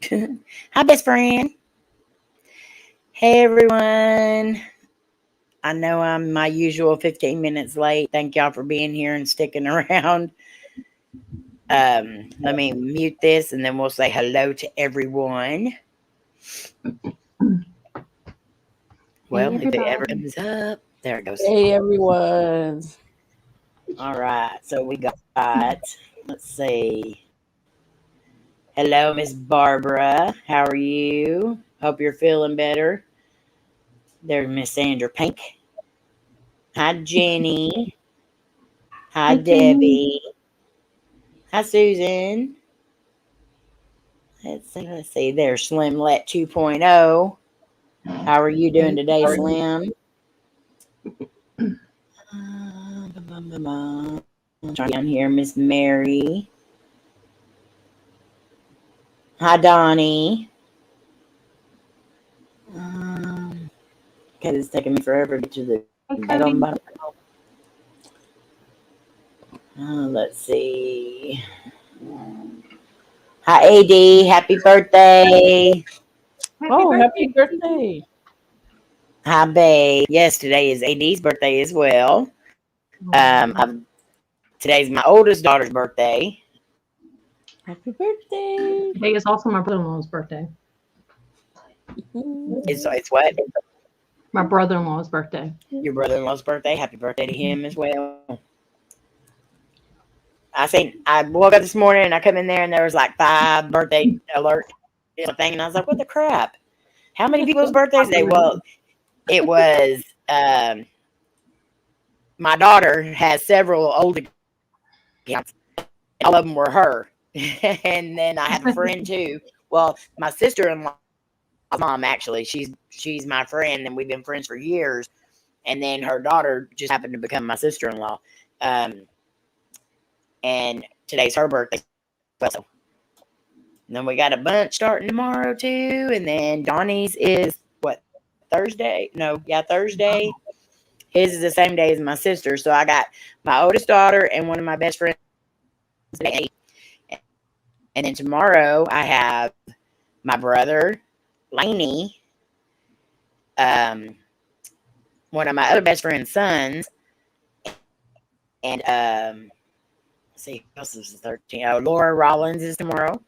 Hi, best friend. Hey, everyone. I know I'm my usual 15 minutes late. Thank y'all for being here and sticking around. Let me mute this and then we'll say hello to everyone. Well, if it ever comes up, there it goes. Hey, everyone. All right. So we got, let's see. Hello, Miss Barbara. How are you? Hope you're feeling better. There's Miss Sandra Pink. Hi, Jenny. Hi, Debbie. Hi, Susan. Let's see. There's Slimlet 2.0. How are you doing today, Slim? Down here, Miss Mary. Hi, Donnie. Okay, it's taking me forever to get to the bottom. Let's see. Hi, AD. Happy birthday. Happy birthday. Hi, babe. Yes, today is AD's birthday as well. Today's my oldest daughter's birthday. Happy birthday. Today is also my brother-in-law's birthday. It's what? My brother-in-law's birthday. Your brother-in-law's birthday. Happy birthday to him as well. I woke up this morning and I come in there and there was like 5 birthday alert thing, and I was like, what the crap? How many people's birthdays today? Well, it was my daughter has several old accounts. All of them were her. And then I have a friend too. Well, my sister-in-law mom, actually, she's my friend and we've been friends for years. And then her daughter just happened to become my sister-in-law. And today's her birthday. So, and then we got a bunch starting tomorrow too. And then Donnie's is what, Thursday? No, yeah, Thursday. His is the same day as my sister. So I got my oldest daughter and one of my best friends today. And then tomorrow I have my brother, Layne, one of my other best friend's sons, and let's see, what else is the 13th? Oh, Lora Rollins is tomorrow.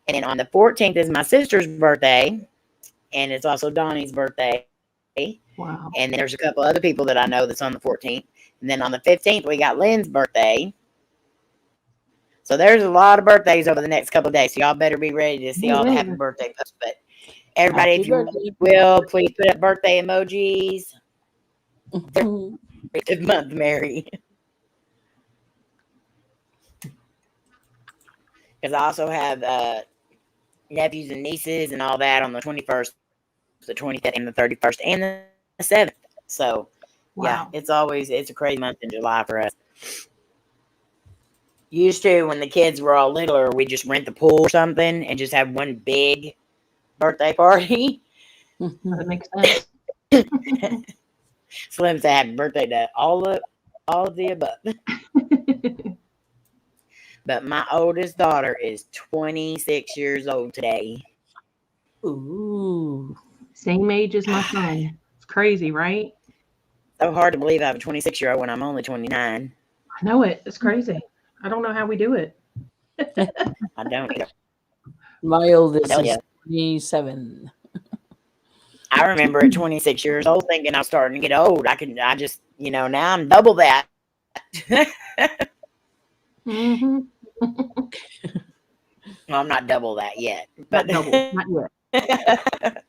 And then on the 14th is my sister's birthday, and it's also Donnie's birthday. Wow. And then there's a couple other people that I know that's on the 14th. And then on the 15th, we got Lynn's birthday. So there's a lot of birthdays over the next couple of days. So y'all better be ready to see all the happy birthday posts. But everybody, if you will, please put up birthday emojis. Good month, Mary. Because I also have nephews and nieces and all that on the 21st, the 25th, and the 31st, and the 7th. So, yeah, it's a crazy month in July for us. Used to, when the kids were all littler, we just rent the pool or something and just have one big birthday party. That makes sense. Slim said happy birthday to all of the above. But my oldest daughter is 26 years old today. Ooh. Same age as my son. It's crazy, right? So hard to believe I have a 26-year-old when I'm only 29. I know it. It's crazy. I don't know how we do it. I don't either. My oldest is 27. I remember at 26 years old thinking I was starting to get old. I just, now I'm double that. Mm-hmm. Well, I'm not double that yet. But Not double. Not yet.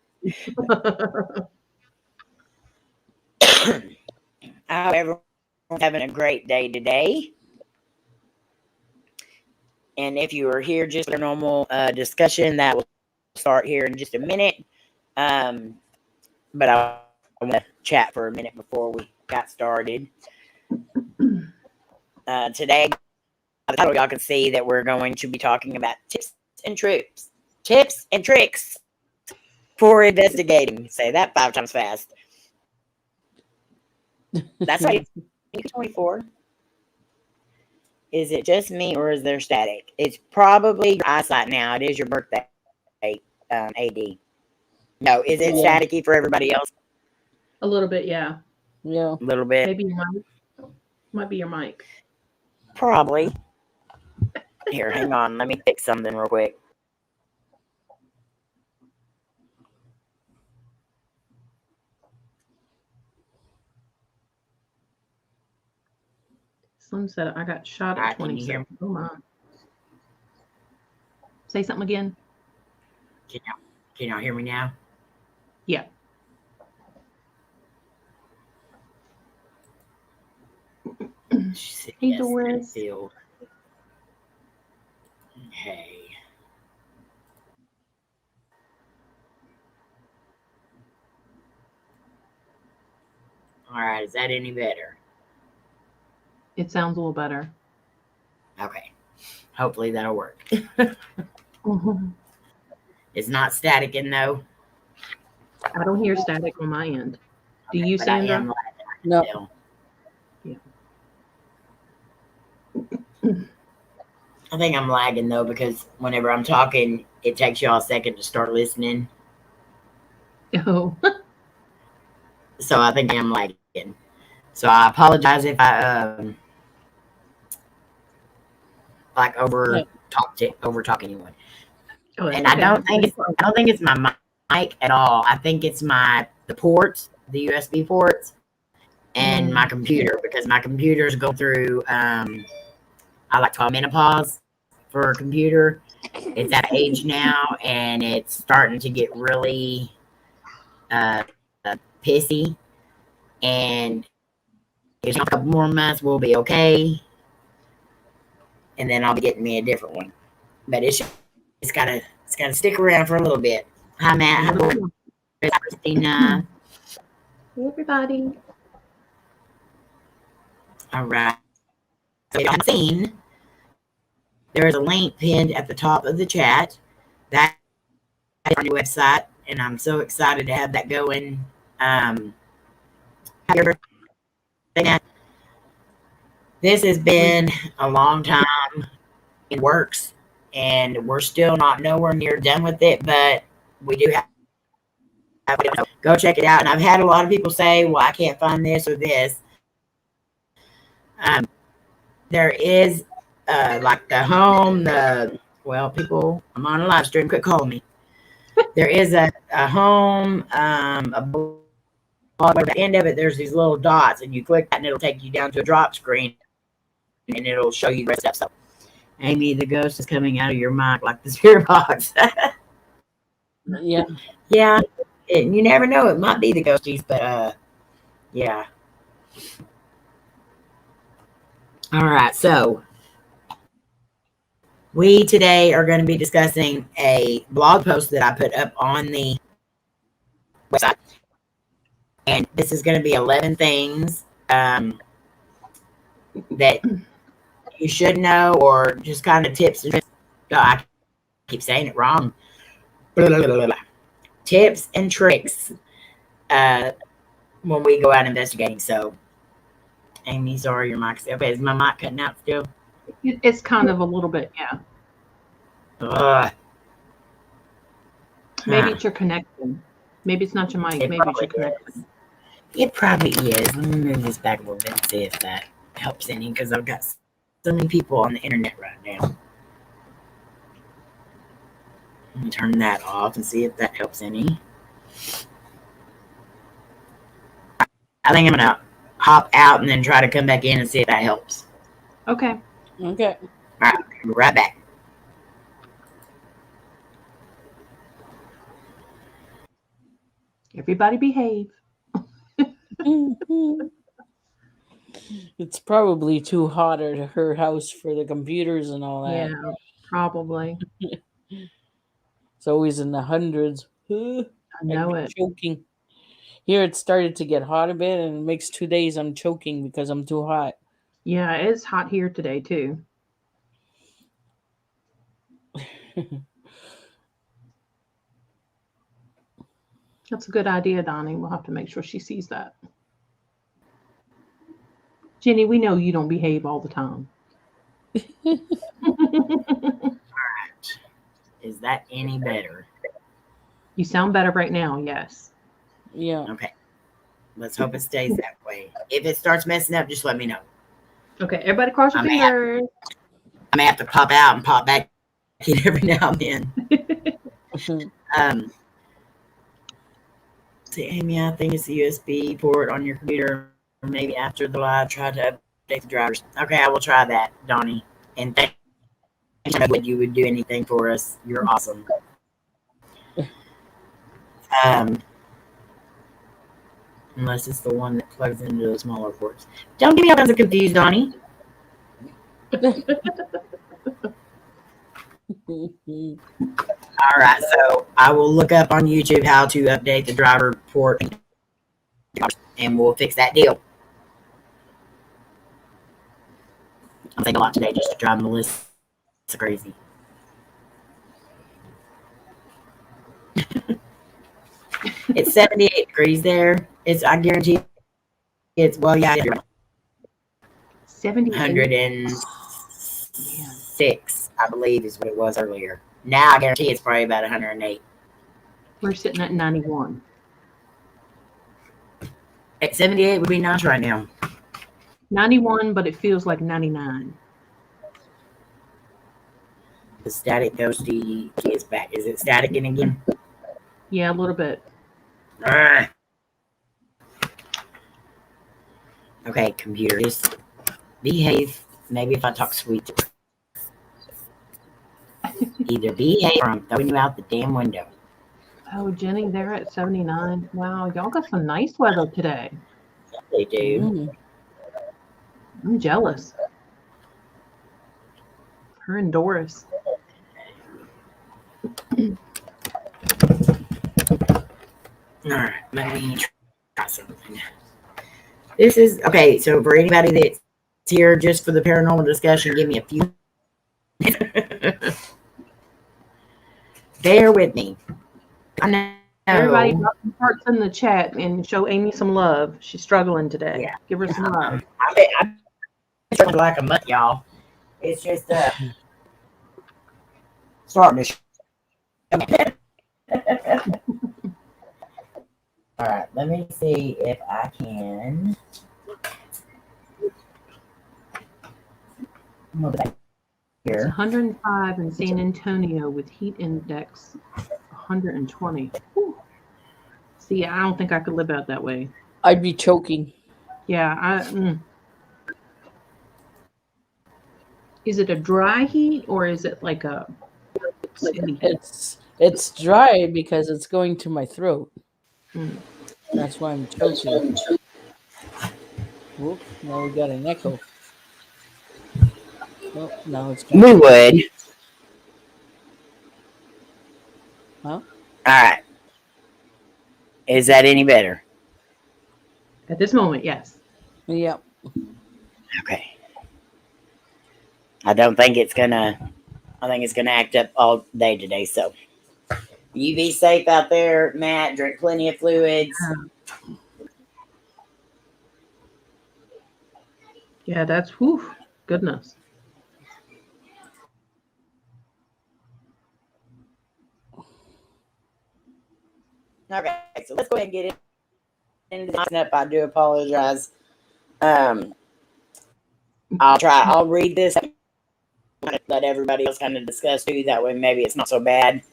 I hope everyone's having a great day today. And if you are here just for a normal discussion, that will start here in just a minute. But I want to chat for a minute before we got started. Today, by the title, y'all can see that we're going to be talking about tips and tricks for investigating. Say that 5 times fast. That's right. 24. Is it just me or is there static? It's probably your eyesight now. It is your birthday. AD. No, is it Yeah. staticky for everybody else? A little bit, yeah. Yeah. A little bit. Maybe your mic. Might be your mic. Probably. Here, hang on. Let me fix something real quick. Slim said I got shot All at right, can you hear 27. Oh my. Say something again. Can y'all hear me now? Yeah. Sick Hey, as Doris. field. Hey. All right, is that any better? It sounds a little better. Okay. Hopefully that'll work. Mm-hmm. It's not static in though. I don't hear static on my end. Do Okay, you, but I Sandra? am lagging No. still. I think I'm lagging though because whenever I'm talking, it takes y'all a second to start listening. Oh. So I think I'm lagging. So I apologize if I like over talk anyone. Oh, And okay. I don't think it's my mic at all. I think it's the ports, the USB ports, and my computer because my computers go through I like to call menopause for a computer. It's at age now and it's starting to get really pissy. And in a couple more months we'll be okay. And then I'll be getting me a different one. But it's gotta stick around for a little bit. Hi Matt, hi Lori, Christina. Hey, everybody. All right. So if you haven't seen, there is a link pinned at the top of the chat. That is our new website, and I'm so excited to have that going. Happy birthday, Matt. This has been a long time in works, and we're still not nowhere near done with it, but we do have go check it out. And I've had a lot of people say, well, I can't find this or this. There is like the home, people, I'm on a live stream, quit calling me. There is a home, a blog, at the end of it, there's these little dots, and you click that, and it'll take you down to a drop screen, and it'll show you the rest of stuff. So, Amy, the ghost is coming out of your mic like the spirit box. Yeah. Yeah, you never know. It might be the ghosties, but yeah. All right, so we today are going to be discussing a blog post that I put up on the website. And this is going to be 11 things that you should know, or just kind of tips. I keep saying it wrong. Blah, blah, blah, blah. Tips and tricks when we go out investigating. So, Amy, sorry, your mic's okay. Is my mic cutting out still? It's kind of a little bit, yeah. Maybe it's your connection. Maybe it's not your mic. Maybe it's your connection. It probably is. Let me move this back a little bit and see if that helps any, because I've got so many people on the internet right now. Let me turn that off and see if that helps any. I think I'm going to hop out and then try to come back in and see if that helps. Okay. Okay. All right. I'll be right back. Everybody behave. It's probably too hot at her house for the computers and all that. Yeah, probably. It's always in the hundreds. I know it. Choking. Here it started to get hot a bit, and it makes 2 days I'm choking because I'm too hot. Yeah, it's hot here today too. That's a good idea, Donnie. We'll have to make sure she sees that. Jenny, we know you don't behave all the time. All right. Is that any better? You sound better right now. Yes. Yeah. Okay. Let's hope it stays that way. If it starts messing up, just let me know. Okay. Everybody cross your fingers. I may have to pop out and pop back in every now and then. See, Amy, I think it's the USB port on your computer. Maybe after the live, try to update the drivers. Okay, I will try that, Donnie. And thank you that you would do anything for us. You're awesome. Unless it's the one that plugs into the smaller ports. Don't get me all kinds of confused, Donnie. All right, so I will look up on YouTube how to update the driver port, and we'll fix that deal. I'm thinking a lot today just to drive Melissa crazy. It's 78 degrees there. I guarantee it's, well, yeah, 106, I believe, is what it was earlier. Now I guarantee it's probably about 108. We're sitting at 91. At 78 would be nice right now. 91, but it feels like 99. The static ghosty is back. Is it staticking again? Yeah, a little bit. Okay, computer, just behave. Maybe if I talk sweet to her. Either behave or I'm throwing you out the damn window. Oh, Jenny, they're at 79. Wow, y'all got some nice weather today. They do. I'm jealous. Her and Doris. All right, let me try something. This is, okay, so for anybody that's here just for the paranormal discussion, give me a few. Bear with me. I know. Everybody drop some hearts in the chat and show Amy some love. She's struggling today. Yeah. Give her some love. I'm struggling like a mutt, y'all. It's just starting to all right, let me see if I can. It's 105 in San Antonio with heat index 120. Whew. See, I don't think I could live out that way. I'd be choking. Yeah, Is it a dry heat or is it like a steady heat? It's dry because it's going to my throat. That's why I'm choking. Whoop, now we got an echo. Oh, now it's gone. We would. Huh? All right. Is that any better? At this moment, yes. Yep. Okay. I think it's gonna act up all day today, so you be safe out there, Matt. Drink plenty of fluids. Yeah, that's whew, goodness. Okay, so let's go ahead and get into the up. I do apologize. I'll read this. Let everybody else kind of discuss too. That way, maybe it's not so bad.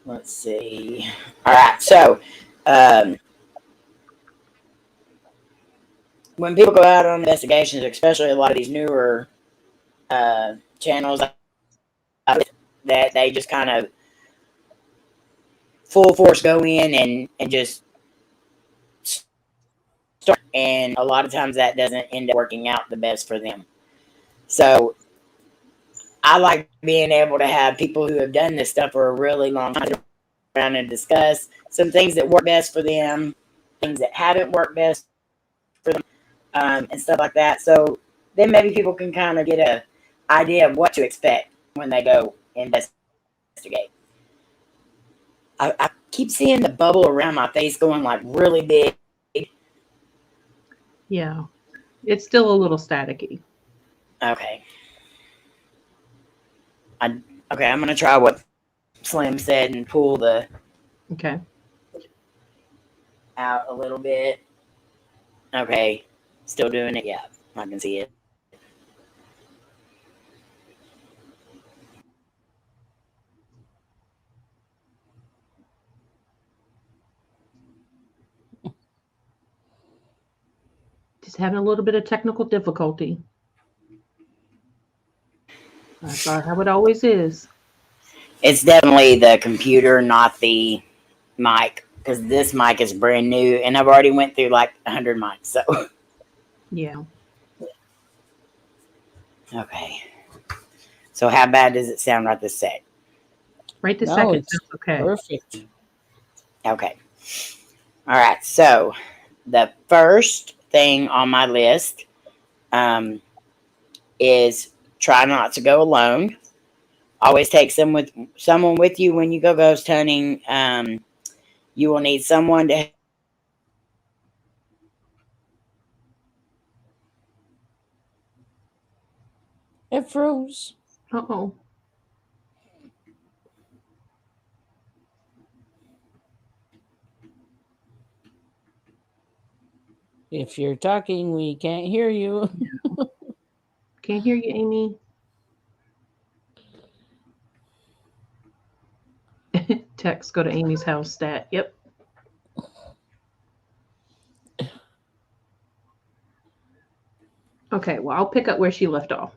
Let's see. All right, so when people go out on investigations, especially a lot of these newer channels, that they just kind of full force go in and just start, and a lot of times that doesn't end up working out the best for them. So I like being able to have people who have done this stuff for a really long time around and discuss some things that work best for them, things that haven't worked best for them, and stuff like that. So then maybe people can kind of get an idea of what to expect when they go investigate. I keep seeing the bubble around my face going like really big. Yeah, it's still a little staticky. Okay. Okay, I'm gonna try what Slim said and pull the Okay. out a little bit. Okay, still doing it. Yeah, I can see it. Just having a little bit of technical difficulty. That's how it always is. It's definitely the computer, not the mic, because this mic is brand new, and I've already went through like 100 mics. So Yeah. okay. So how bad does it sound right this sec? Right this No, second. it's That's okay. perfect. Okay. All right. So the first thing on my list is try not to go alone. Always take someone with you when you go ghost hunting. You will need someone to. It froze. Uh-oh. If you're talking, we can't hear you. Can't hear you, Amy. Text, go to Amy's house stat. Yep. Okay, well, I'll pick up where she left off.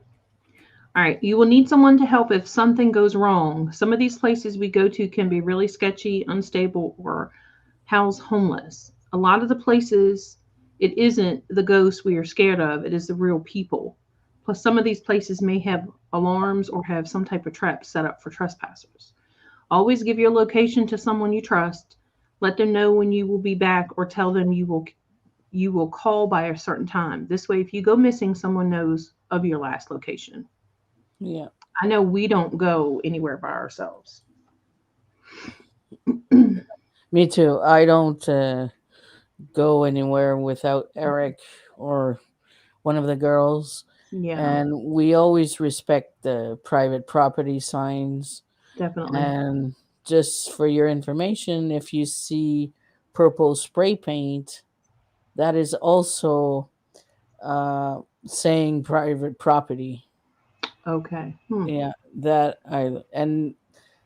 All right, you will need someone to help if something goes wrong. Some of these places we go to can be really sketchy, unstable, or house homeless. A lot of the places, it isn't the ghosts we are scared of, it is the real people. Plus, some of these places may have alarms or have some type of trap set up for trespassers. Always give your location to someone you trust. Let them know when you will be back, or tell them you will call by a certain time. This way, if you go missing, someone knows of your last location. Yeah. I know we don't go anywhere by ourselves. Me too. I don't go anywhere without Eric or one of the girls. Yeah, And we always respect the private property signs. definitely. And just for your information, if you see purple spray paint, that is also saying private property. Okay. Yeah, that I and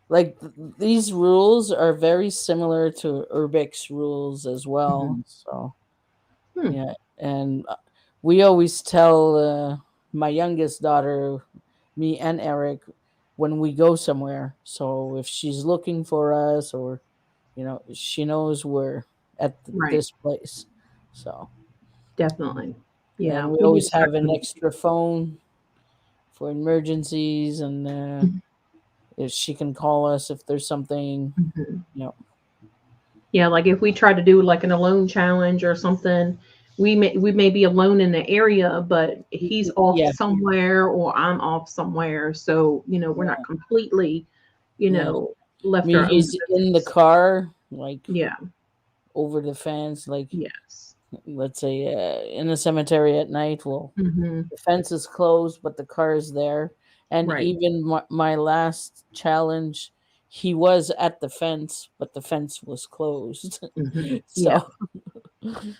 like these rules are very similar to Urbex rules as well. Mhm. So Hmm. yeah, and we always tell my youngest daughter, me and Eric, when we go somewhere. So if she's looking for us, or she knows we're at Right. this place. So Definitely. Yeah. and we We always use have an extra phone for emergencies, and if she can call us if there's something. Mhm. You know, Yeah, like if we try to do like an alone challenge or something, we may be alone in the area, but he's off yeah, somewhere or I'm off somewhere. So, we're not completely, yeah. I left mean, our own he's in the devices. car, like Yeah. over the fence, like Yes. let's say in the cemetery at night. Well, Hmm. the fence is closed, but the car is there. And Right. even my last challenge, he was at the fence, but the fence was closed. Hmm. Yeah. So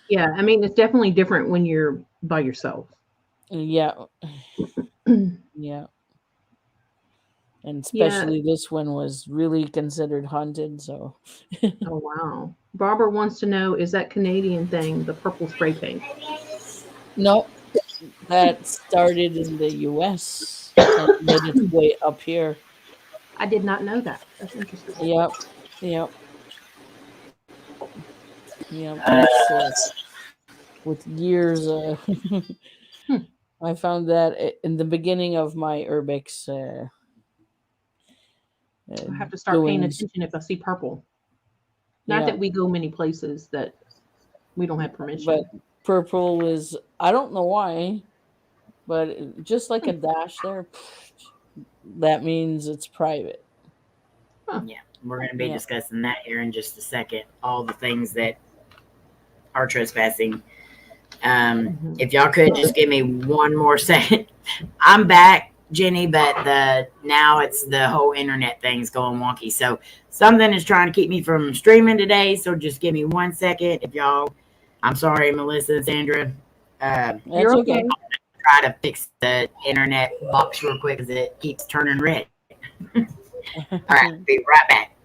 Yeah. I mean, it's definitely different when you're by yourself. yeah, yeah. And Yeah. especially this one was really considered haunted. So Oh, wow. Barbara wants to know, is that Canadian thing, the purple spray paint? no, that started in the US and made its way up here. I did not know that. That's interesting. Yep, yep, yep. It's with years. Hmm. I found that in the beginning of my Urbex I have to start paying doings. attention if I see purple. Not Yeah, that we go many places that we don't have permission. but purple is, I don't know why, but just like a dash there, that means it's private. Yeah, we're going to be Yeah. discussing that here in just a second. All the things that are trespassing. If y'all could just give me one more second, I'm back. Jenny, but now it's the whole internet thing's going wonky. So something is trying to keep me from streaming today. So just give me 1 second, if y'all. I'm sorry, Melissa and Sandra. That's okay. Try to fix the internet box real quick because it keeps turning red. All right, be right back.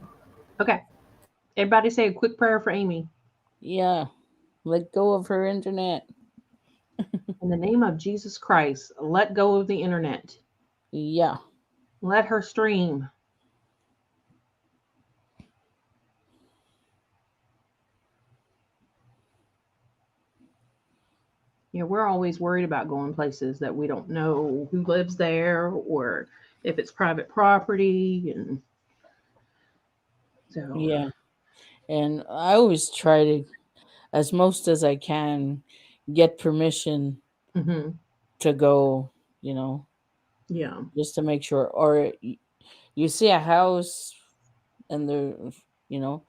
Okay. Everybody say a quick prayer for Amy. Yeah. Let go of her internet. In the name of Jesus Christ, let go of the internet. Yeah. Let her stream. Yeah, we're always worried about going places that we don't know who lives there or if it's private property. And so, Yeah. And I always try to, as most as I can, get permission mhm, to go, you know, yeah. just to make sure. Or you see a house and there, you know,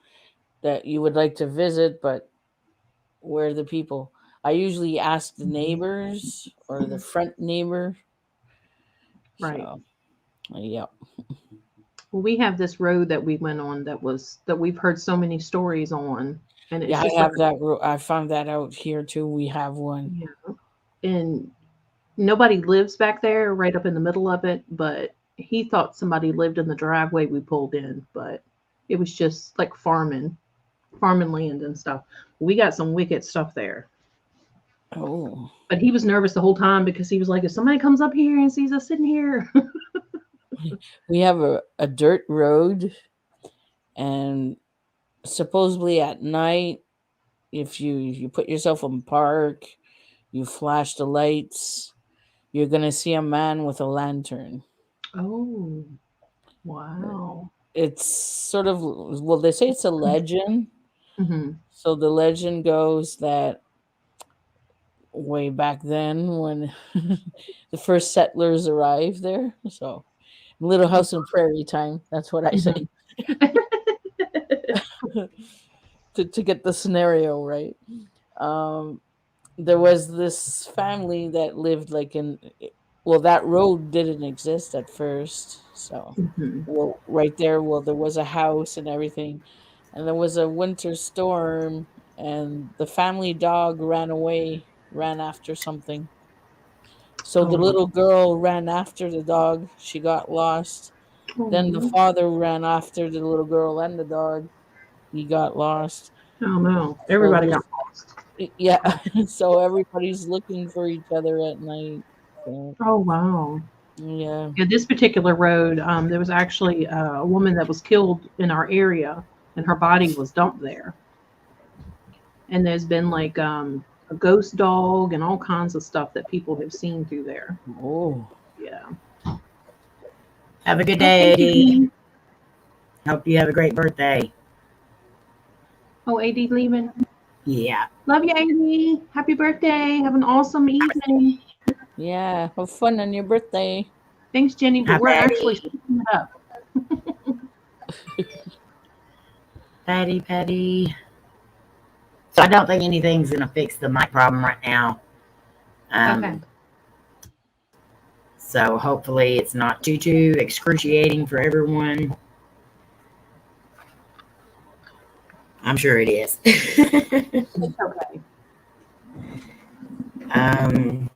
that you would like to visit, but where are the people? I usually ask the neighbors or the front neighbor. Right. So, yeah. Well, we have this road that we went on that we've heard so many stories on, and it's Yeah, I just have that. I found that out here too. We have one. yeah. And nobody lives back there, right up in the middle of it. But he thought somebody lived in the driveway we pulled in, but it was just like farming land and stuff. We got some wicked stuff there. Oh, But he was nervous the whole time because he was like, if somebody comes up here and sees us sitting here. we have a dirt road, and supposedly at night, if you put yourself in park, you flash the lights, you're gonna see a man with a lantern. Oh, wow. It's sort of, well, they say it's a legend. Hmm. So the legend goes that way back then when the first settlers arrived there. So Little House on Prairie time. That's what I say. to get the scenario right. Um, there was this family that lived like in, well, that road didn't exist at first. So, Hmm. well, right there, well, there was a house and everything. And there was a winter storm, and the family dog ran away, ran after something. So the Oh, little girl ran after the dog. She got lost. Then the oh, father ran after the little girl and the dog. He got lost. oh no. So Everybody there's, got lost. yeah. So everybody's looking for each other at night. So Oh, wow. yeah. Yeah, this particular road, there was actually a woman that was killed in our area, and her body was dumped there. And there's been like a ghost dog and all kinds of stuff that people have seen through there. Oh, Yeah. Have a good Oh, day, thank you, AD. Amy. Hope you have a great birthday. Oh, AD leaving. Yeah. Love you, AD. Happy birthday. Have an awesome evening. yeah. Have fun on your birthday. Thanks, Jenny, but Hi, we're actually Patty. setting it up. Patty. So I don't think anything's gonna fix the mic problem right now. Okay. So hopefully it's not too excruciating for everyone. I'm sure it is. It's okay. um,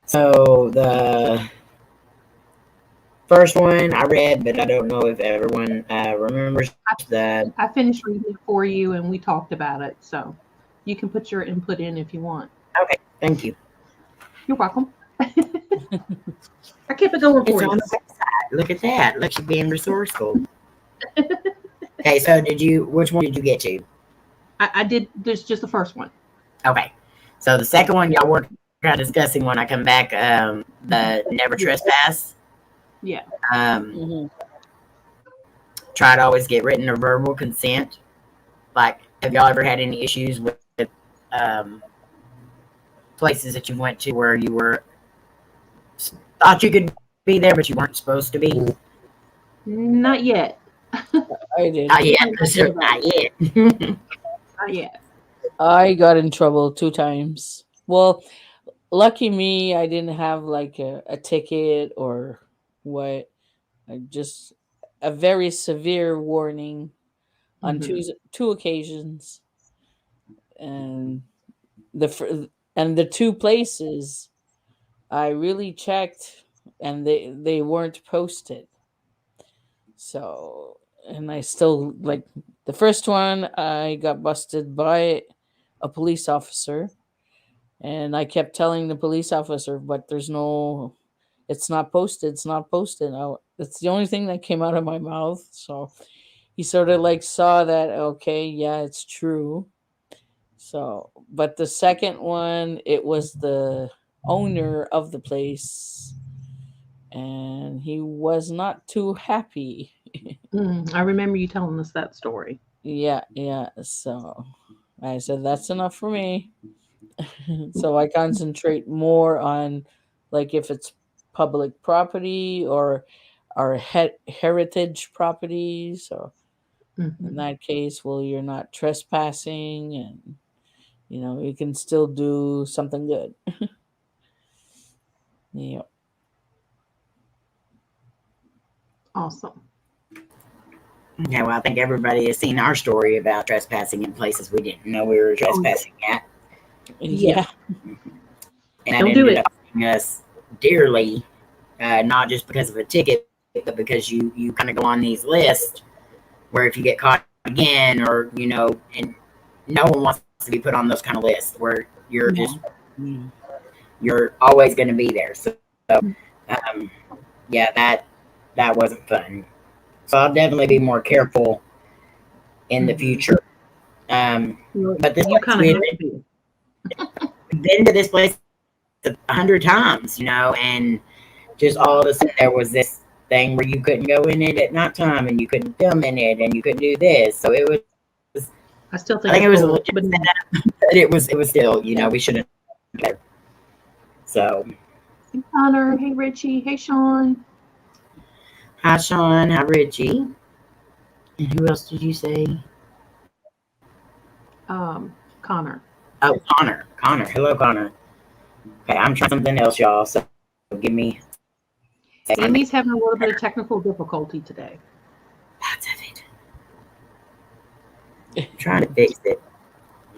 so the first one I read, but I don't know if everyone remembers the. I finished reading it for you and we talked about it. So you can put your input in if you want. Okay, thank you. You're welcome. I kept it going It's for on you. the website. Look at that. Look, you being resourceful. Okay, so which one did you get to? I did. There's just the first one. Okay. So the second one, y'all were kind of discussing when I come back, the never trespass. Yeah. Mhm. Try to always get written or verbal consent. Like, have y'all ever had any issues with places that you went to where you thought you could be there, but you weren't supposed to be? Not yet. I did. Not yet. Not yet. Not yet. I got in trouble 2 times. Well, lucky me, I didn't have like a ticket or what. I just a very severe warning on Mhm. two occasions, and the two places I really checked, and they weren't posted. So, and I still like the first one. I got busted by a police officer, and I kept telling the police officer, but there's no, it's not posted. It's not posted. It's the only thing that came out of my mouth. So he sort of like saw that. Okay, yeah, it's true. So, but the second one, it was the owner of the place, and he was not too happy. I remember you telling us that story. Yeah, yeah. So I said, that's enough for me. So I concentrate more on, like, if it's public property or heritage property. So in Mhm. that case, well, you're not trespassing, and you can still do something good. Yeah. Awesome. Yeah, well, I think everybody has seen our story about trespassing in places we didn't know we were Oh, trespassing at. Yeah. And that don't do ended it. up costing us dearly, not just because of a ticket, but because you kind of go on these lists where if you get caught again, or and no one wants to be put on those kind of lists where you're just No. you're always going to be there. So um, yeah, that wasn't fun. So I'll definitely be more careful in the Mhm. future. But this You place, kind of have to be. we've been to this place 100 times, and just all of a sudden there was this thing where you couldn't go in it at nighttime, and you couldn't film in it, and you couldn't do this. So it was, I still I think think it's it was a cool, legit but setup, but it was still, we shouldn't. So hey Connor, hey Richie, hey Shawn. hi Shawn, hi Richie, and who else did you say? Connor. Oh, Connor, hello Connor. Okay, I'm trying something else, y'all. So give me a second. Amy's having a little bit of technical difficulty today. Lots of it. I'm trying to fix it.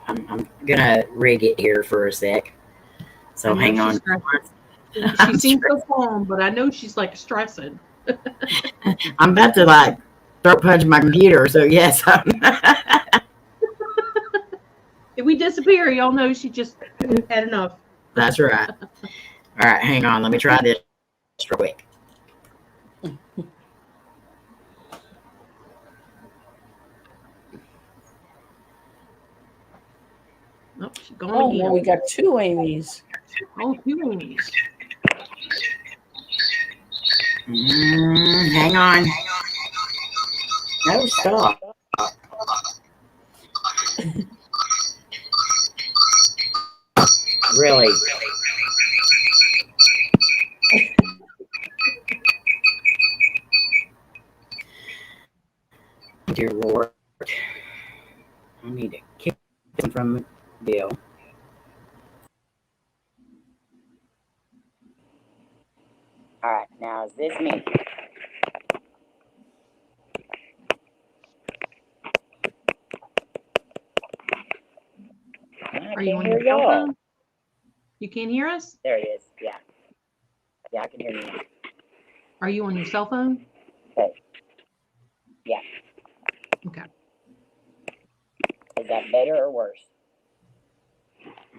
I'm gonna rig it here for a sec. I So know hang she's on. stressing. She I'm, seems so calm, but I know she's like stressing. I'm about to like throat punch my computer. So yes, If we disappear, y'all know she just had enough. that's right. All right, hang on. Let me try this real quick. Oh, she's gone Oh, now again. we got two Amy's. Oh, two Amy's. Hang on. No, stop. Really? Dear Lord. I need to kick this from Bill. All right, now is this me? Are you on your cell phone? You can't hear us? There it is. Yeah. Yeah, I can hear you now. Are you on your cell phone? Okay. Yeah. Okay. Is that better or worse?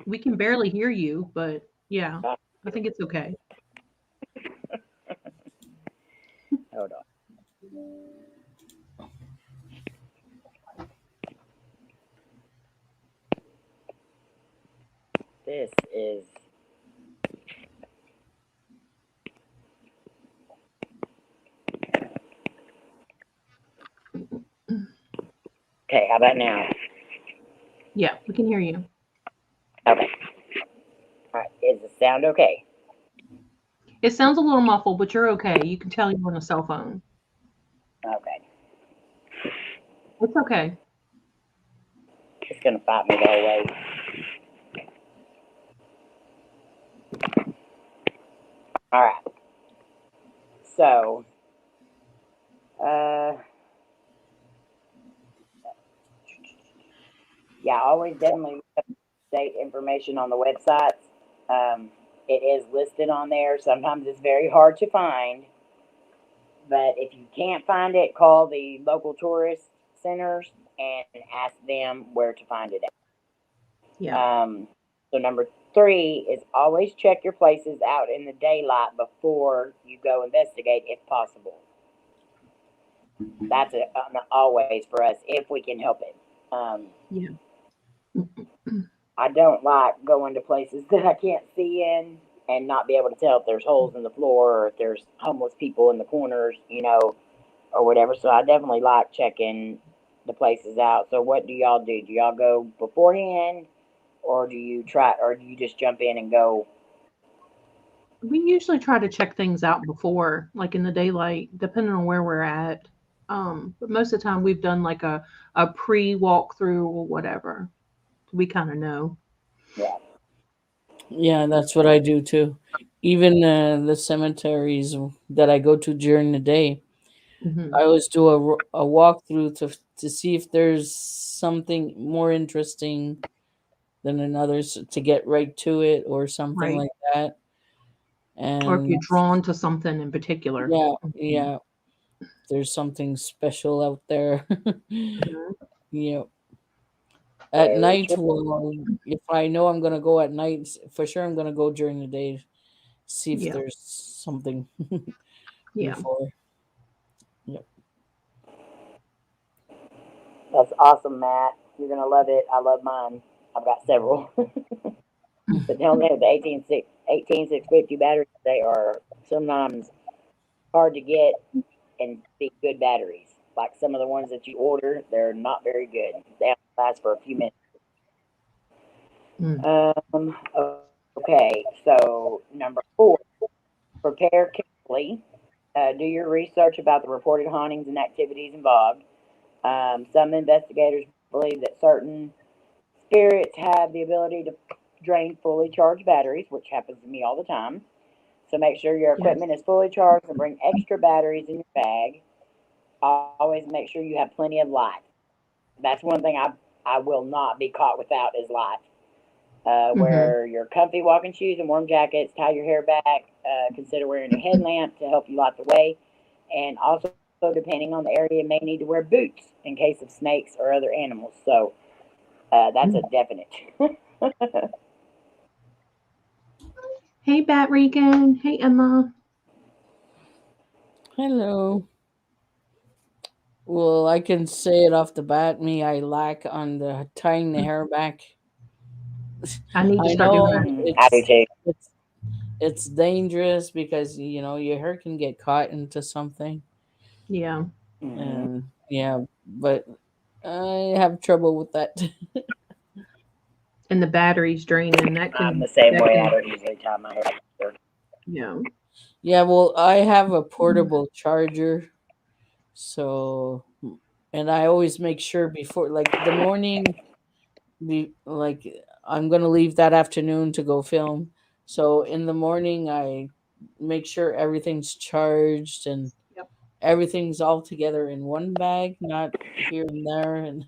We can barely hear you, but yeah, I think it's okay. Hold on. This is. Okay, how about now? Yeah, we can hear you. Okay. All right, is the sound okay? It sounds a little muffled, but you're okay. You can tell you're on a cell phone. Okay. It's okay. It's gonna fight me the whole way. All right. So, yeah, always definitely update information on the websites. It is listed on there. Sometimes it's very hard to find, but if you can't find it, call the local tourist centers and ask them where to find it at. Yeah. So number 3 is always check your places out in the daylight before you go investigate, if possible. That's always for us if we can help it. Yeah. I don't like going to places that I can't see in and not be able to tell if there's holes in the floor or if there's homeless people in the corners, or whatever. So I definitely like checking the places out. So what do y'all do? Do y'all go beforehand, or do you just jump in and go? We usually try to check things out before, like in the daylight, depending on where we're at. But most of the time we've done like a pre-walkthrough or whatever. We kind of know. Yeah. Yeah, that's what I do too. Even the cemeteries that I go to during the day, Hmm. I always do a walkthrough to see if there's something more interesting than another's to get right to it or something Right. like that. Or if you're And drawn to something in particular. yeah, Mhm. yeah, there's something special out there. Mhm. Yeah. At Very night, true. well, if I know I'm gonna go at night, for sure I'm gonna go during the day, see if Yeah. there's something Yeah. before. Yep. That's awesome, Matt. You're gonna love it. I love mine. I've got several. But tell me, the 18650 batteries, they are sometimes hard to get and be good batteries. Like some of the ones that you order, they're not very good. They only last for a few minutes. Mm. Okay, so number 4, prepare carefully. Do your research about the reported hauntings and activities involved. Some investigators believe that certain spirits have the ability to drain fully charged batteries, which happens to me all the time. So make sure your Yes. equipment is fully charged and bring extra batteries in your bag. Always make sure you have plenty of light. That's one thing I will not be caught without is light. Hmm. Wear your comfy walking shoes and warm jackets. Tie your hair back. Consider wearing a headlamp to help you light the way. And also, depending on the area, you may need to wear boots in case of snakes or other animals. So that's a definite. Hey, Batrican. Hey, Emma. Hello. Well, I can say it off the bat. Me, I lack on the tying the hair back. I need to I start doing know that. I do it's too. it's it's dangerous because your hair can get caught into something, Yeah. Mm-hmm. and yeah, but I have trouble with that. And the battery's draining. I'm the same That way. I can, don't usually tie my hair. yeah. Yeah, well, I have a portable charger, so and I always make sure before, like the morning, like I'm gonna leave that afternoon to go film. So in the morning, I make sure everything's charged and Yep. everything's all together in one bag, not here and there, and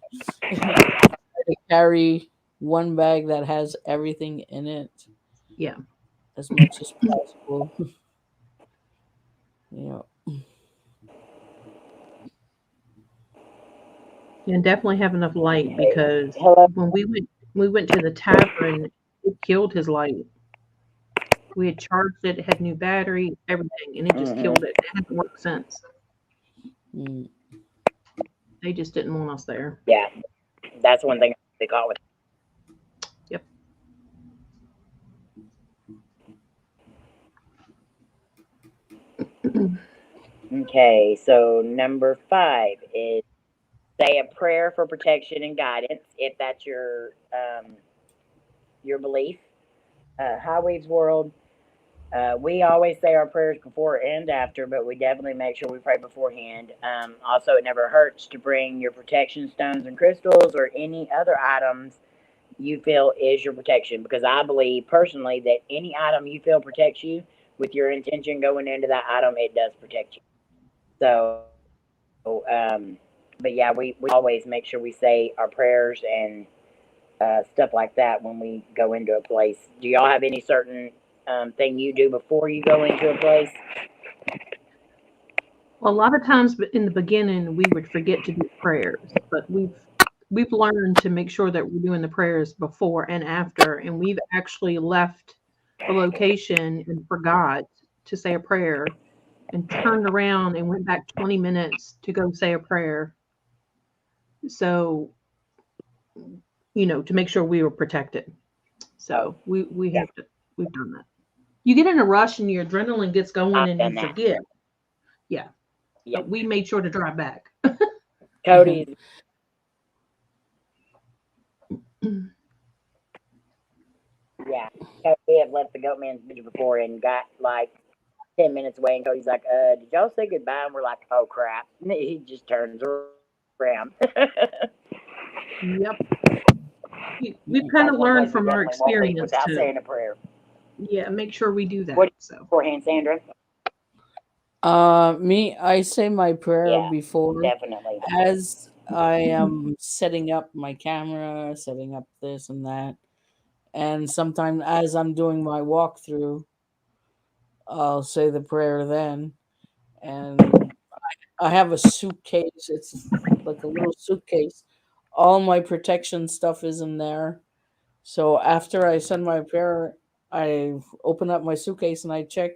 I carry one bag that has everything in it Yeah. as much as possible. Yeah. And definitely have enough light Okay. because Hello. when we went to the tavern, it killed his light. We had charged it, it had new battery, everything, and it just Mm-hmm. killed it. It hasn't worked since. Mm. They just didn't want us there. Yeah, that's one thing they caught with. Yep. Okay, so number 5 is say a prayer for protection and guidance if that's your belief. Highways World We always say our prayers before and after, but we definitely make sure we pray beforehand. Also, it never hurts to bring your protection stones and crystals or any other items you feel is your protection, because I believe personally that any item you feel protects you, with your intention going into that item, it does protect you. So, but yeah, we always make sure we say our prayers and stuff like that when we go into a place. Do y'all have any certain thing you do before you go into a place? Well, a lot of times in the beginning we would forget to do prayers, but we've learned to make sure that we're doing the prayers before and after, and we've actually left the location and forgot to say a prayer and turned around and went back 20 minutes to go say a prayer. So, to make sure we were protected. So we Yeah, have to, we've done that. You get in a rush and your adrenaline gets going I've and you done that. forget. Yeah. Yeah, But we made sure to drive back. Cody's. Yeah, Cody have left the Goat Man's video before and got like 10 minutes away, and Cody's like, did y'all say goodbye?" And we're like, "Oh crap!" And he just turns around. Yep. We've That's kind of one learned place we from our definitely won't leave experience without to, saying a prayer. yeah, make sure we do that. What do you So, beforehand, Sandra? Me, I say my prayer Yeah, before definitely. as I am setting up my camera, setting up this and that. And sometimes as I'm doing my walkthrough, I'll say the prayer then. And I have a suitcase. It's like a little suitcase. All my protection stuff is in there. So after I send my prayer, I open up my suitcase and I check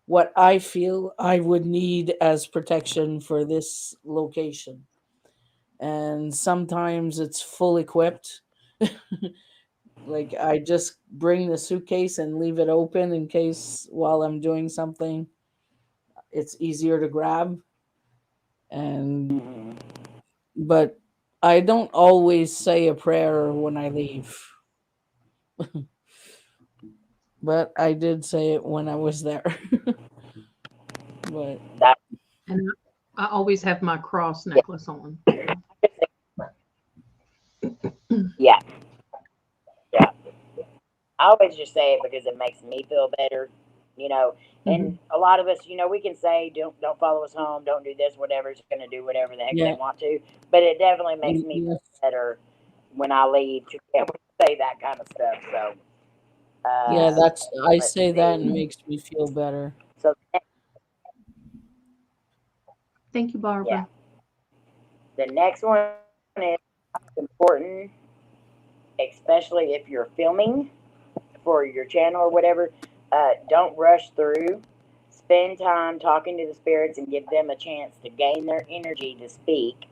what I feel I would need as protection for this location. And sometimes it's full equipped. Like I just bring the suitcase and leave it open in case while I'm doing something, it's easier to grab. And Hmm. but I don't always say a prayer when I leave. But I did say it when I was there. But That, and I always have my cross yeah, necklace on. yeah, yeah. I always just say it because it makes me feel better, you know. And Mhm. a lot of us, we can say don't follow us home, don't do this, whatever. It's going to do whatever the heck they yeah, want to. But it definitely makes me feel yes, better when I leave to be able to say that kind of stuff. So, yeah. uh, That's I let's say that and see. makes me feel better. So Thank you, yeah, Barbara. the next one is important, especially if you're filming for your channel or whatever. Don't rush through. Spend time talking to the spirits and give them a chance to gain their energy to speak.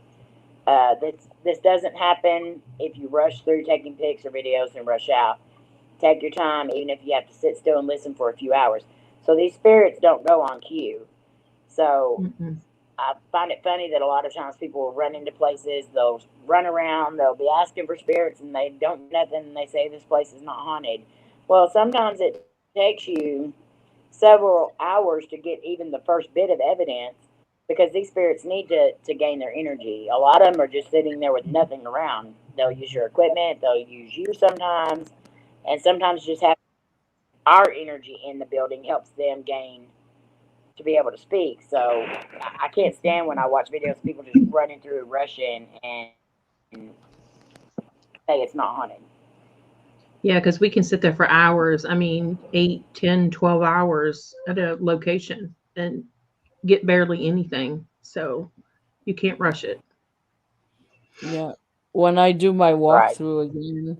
This doesn't happen if you rush through taking pics or videos and rush out. Take your time, even if you have to sit still and listen for a few hours. So these spirits don't go on cue. So Mm-mm. I find it funny that a lot of times people will run into places, they'll run around, they'll be asking for spirits, and they don't get nothing, and they say this place is not haunted. Well, sometimes it takes you several hours to get even the first bit of evidence, because these spirits need to gain their energy. A lot of them are just sitting there with nothing around. They'll use your equipment, they'll use you sometimes, and sometimes just having our energy in the building helps them gain to be able to speak. So I can't stand when I watch videos of people just running through, rushing, and say it's not haunted. Yeah, because we can sit there for hours. I mean, 8, 10, 12 hours at a location and get barely anything. So you can't rush it. Yeah. When I do my Right. walkthrough again,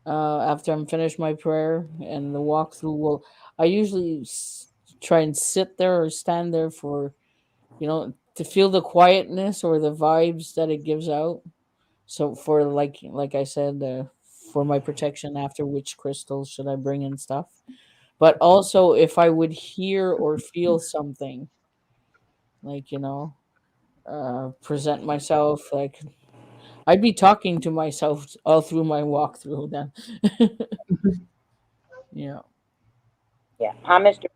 after I'm finished my prayer and the walkthrough will, I usually try and sit there or stand there for, to feel the quietness or the vibes that it gives out. So for like I said, for my protection after which crystals should I bring and stuff. But also if I would hear or feel something, like present myself, like I'd be talking to myself all through my walkthrough then. Yeah. Yeah. Hi, Mr.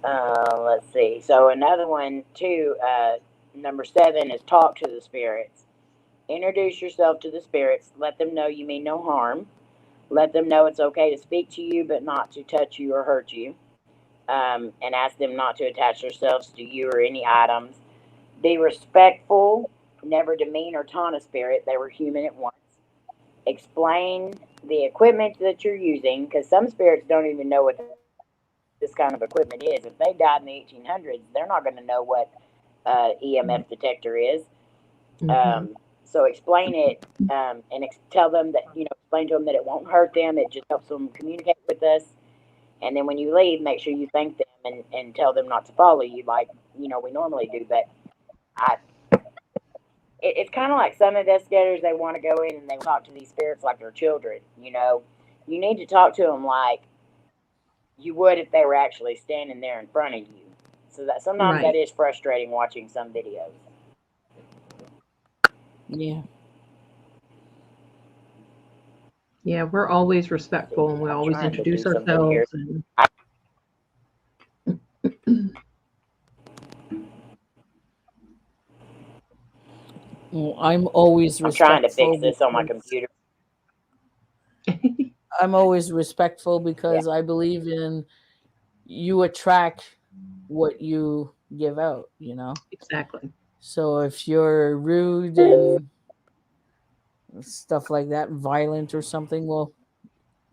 Let's see. So another one too. Number 7 is talk to the spirits. Introduce yourself to the spirits. Let them know you mean no harm. Let them know it's okay to speak to you, but not to touch you or hurt you. And ask them not to attach themselves to you or any items. Be respectful. Never demean or taunt a spirit. They were human at once. Explain the equipment that you're using, because some spirits don't even know what this kind of equipment is. If they died in the 1800s, they're not going to know what EMF detector is. So explain it and tell them that, explain to them that it won't hurt them. It just helps them communicate with us. And then when you leave, make sure you thank them and tell them not to follow you like, we normally do. But it's kind of like some investigators, they want to go in and they talk to these spirits like they're children. You need to talk to them like you would if they were actually standing there in front of you. So that sometimes that is frustrating watching some videos. Yeah. Yeah, we're always respectful and we always introduce ourselves. Well, I'm always I'm trying to respectful. fix this on my computer. I'm always respectful because I believe in you attract what you give out, Exactly. So if you're rude and stuff like that, violent or something, well,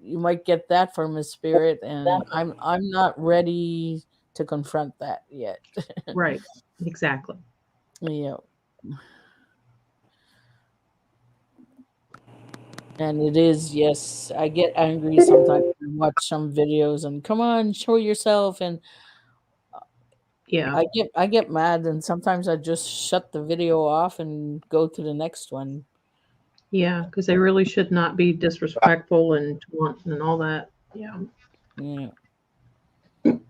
you might get that from a spirit, and I'm not ready to confront that yet. Right. Exactly. Yeah. And it is, yes, I get angry sometimes. I watch some videos and come on, show yourself, and Yeah. I get mad, and sometimes I just shut the video off and go to the next one. Yeah, because they really should not be disrespectful and taunt and all that. Yeah. Yeah. It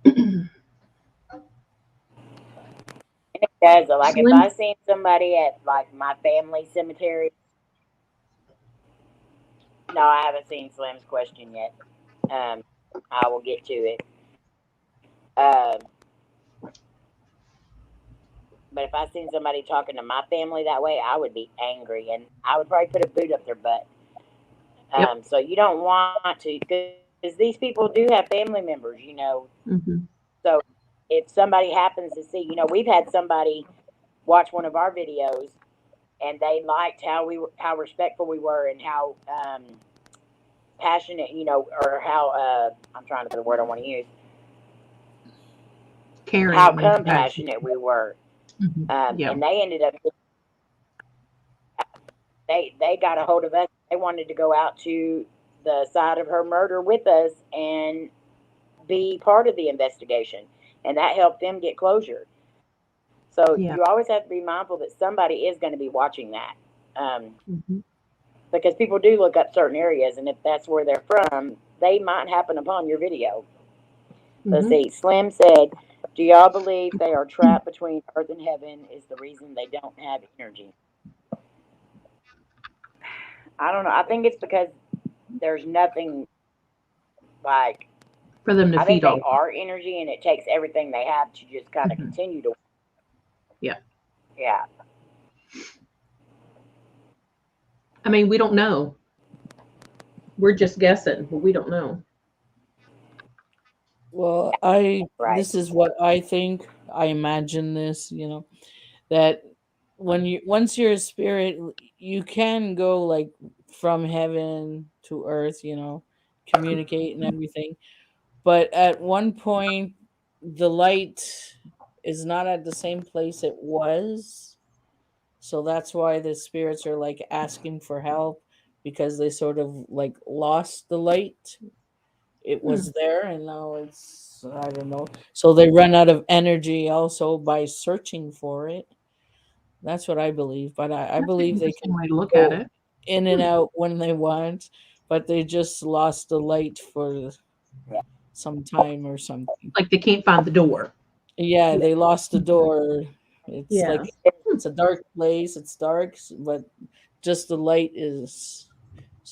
does. Like if I seen somebody at like my family cemetery. No, I haven't seen Slim's question yet. I will get to it. But if I seen somebody talking to my family that way, I would be angry, and I would probably put a boot up their butt. So you don't want to, because these people do have family members, So if somebody happens to see, we've had somebody watch one of our videos, and they liked how respectful we were, and how passionate, or how I'm trying to think of the word I want to use. Caring. How compassionate we were. Yeah. And they ended up, they got a hold of us. They wanted to go out to the side of her murder with us and be part of the investigation, and that helped them get closure. So you always have to be mindful that somebody is going to be watching that, because people do look up certain areas, and if that's where they're from, they might happen upon your video. Let's see. Slim said, do y'all believe they are trapped between earth and heaven is the reason they don't have energy? I don't know. I think it's because there's nothing like for them to I think feed they off. are energy, and it takes everything they have to just kind of continue to. Yeah. Yeah. I mean, we don't know. We're just guessing, but we don't know. Well, this is what I think. I imagine this, that once you're a spirit, you can go like from heaven to earth, communicate and everything. But at one point, the light is not at the same place it was. So that's why the spirits are like asking for help, because they sort of like lost the light. It was there and now it's, I don't know. So they run out of energy also by searching for it. That's what I believe. But I believe they can way to look go at it. in and out when they want, but they just lost the light for some time or something. Like they can't find the door. Yeah, they lost the door. It's Yeah. like it's a dark place. It's dark, but just the light is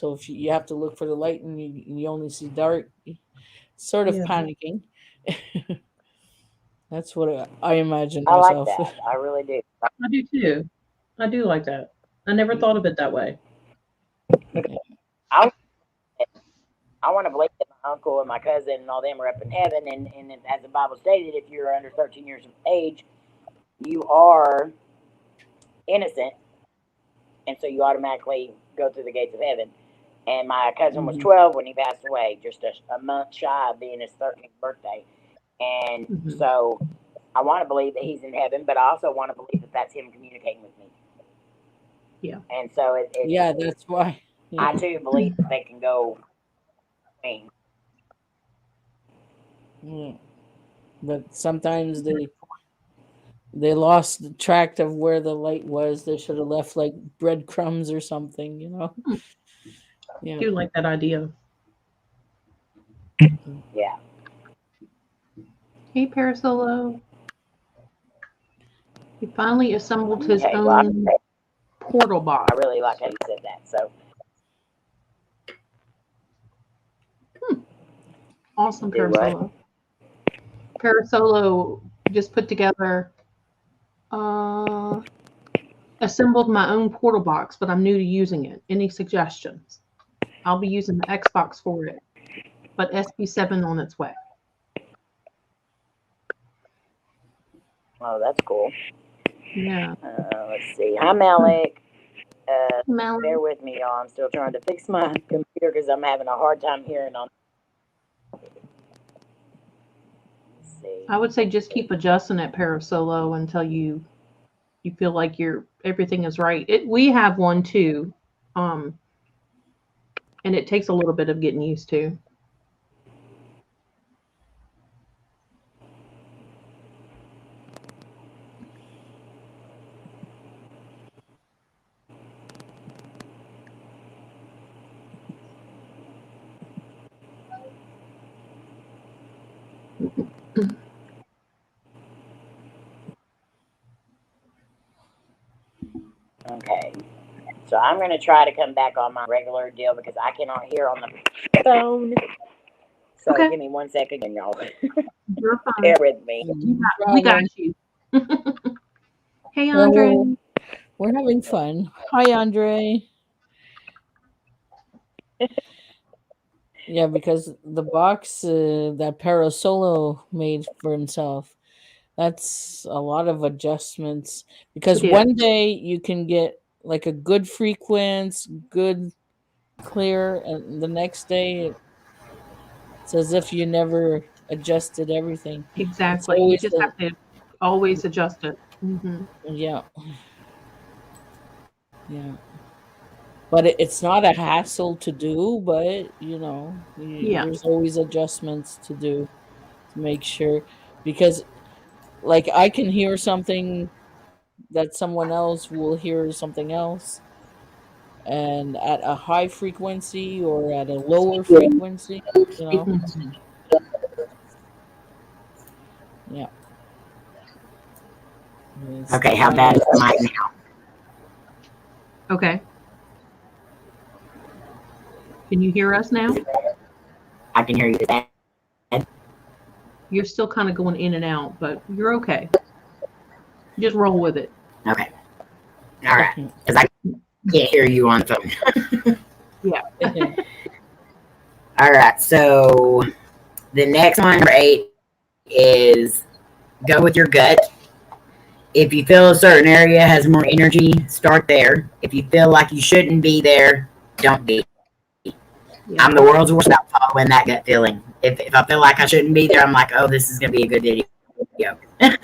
So if you have to look for the light and you only see dark, sort of Yeah. panicking. That's what I imagine I like myself. that. I really do. I do too. I do like that. I never thought of it that way. I I want to believe that my uncle and my cousin and all them are up in heaven, and as the Bible stated, if you're under 13 years of age, you are innocent, and so you automatically go through the gates of heaven. And my cousin was 12 when he passed away, just a month shy of being his 13th birthday. And so I want to believe that he's in heaven, but I also want to believe that that's him communicating with me. Yeah. And so yeah, that's why. Yeah. I too believe that they can go. Yeah. But sometimes they lost the track of where the light was. They should have left like breadcrumbs or something, you know. Yeah. I do like that idea. Yeah. Hey, Parasolo. He finally assembled his Okay, own portal box. I really like how you said that. So Awesome, Do what? Parasolo. Parasolo just put together, assembled my own portal box, but I'm new to using it. Any suggestions? I'll be using the Xbox for it, but SB7 on its way. oh, that's cool. Yeah. Let's see. Hi, Malik. Malik. Bear with me, y'all. I'm still trying to fix my computer because I'm having a hard time hearing on. Let's see. I would say just keep adjusting it, Parasolo, until you feel like everything is right. We have one too, and it takes a little bit of getting used to. Okay. So I'm going to try to come back on my regular deal because I cannot hear on the phone. So Okay. give me 1 second, y'all. You're fine. Bear with me. We got you. Hey, Well, Andre. we're having fun. Hi, Andre. Yeah, because the box that Parasolo made for himself, that's a lot of adjustments. Because It is. one day you can get like a good frequency, good clear, and the next day it's as if you never adjusted everything. Exactly. You always just have to always adjust it. Yeah. Yeah. But it's not a hassle to do, but you know, Yeah. there's always adjustments to do to make sure, because like I can hear something that someone else will hear something else, and at a high frequency or at a lower frequency, you know. Mhm. Yeah. It's Okay, how bad is the mic now? Okay. Can you hear us now? I can hear you. You're still kind of going in and out, but you're okay. Just roll with it. Okay. All right. Because I can't hear you on the phone. Yeah. All right. So the next one, number 8, is go with your gut. If you feel a certain area has more energy, start there. If you feel like you shouldn't be there, don't be. Yeah. I'm the world's worst about following that gut feeling. If I feel like I shouldn't be there, I'm like, oh, this is going to be a good video. Yeah. I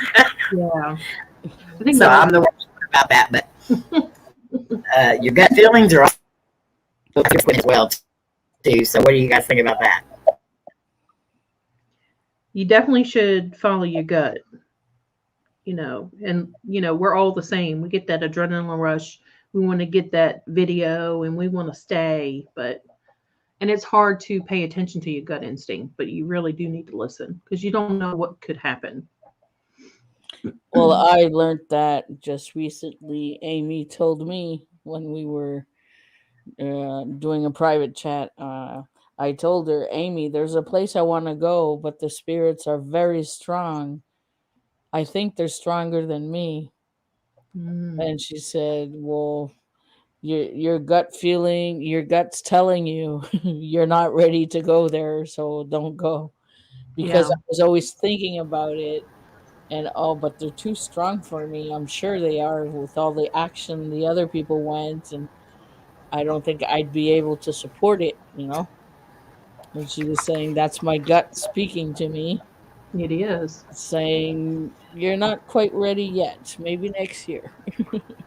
think So I'm the worst about that. But your gut feelings are also as well, too. So what do you guys think about that? you definitely should follow your gut. And we're all the same. We get that adrenaline rush. We want to get that video and we want to stay, and it's hard to pay attention to your gut instinct, but you really do need to listen because you don't know what could happen. Well, I learned that just recently. Amy told me when we were doing a private chat. I told her, Amy, there's a place I want to go, but the spirits are very strong. I think they're stronger than me. And she said, well, your gut feeling, your gut's telling you you're not ready to go there, so don't go. Because Yeah. I was always thinking about it, and oh, but they're too strong for me. I'm sure they are with all the action the other people went, and I don't think I'd be able to support it, you know? And she was saying, that's my gut speaking to me, It is. saying, you're not quite ready yet. Maybe next year.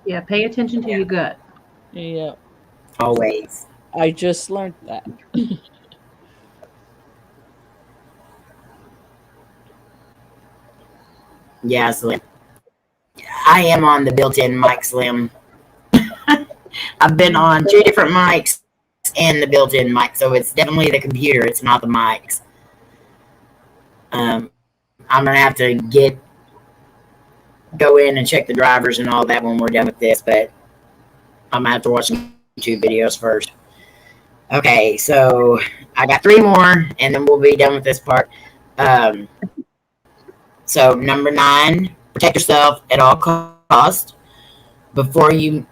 Yeah, pay attention to Yeah. your gut. Yeah, Always. I just learned that. Yeah, Slim. I am on the built-in mic, Slim. I've been on 2 different mics and the built-in mic, so it's definitely the computer. It's not the mics. I'm gonna have to go in and check the drivers and all that when we're done with this, but I'm gonna have to watch some YouTube videos first. Okay, so I got 3 more, and then we'll be done with this part. So number 9, protect yourself at all costs. Before you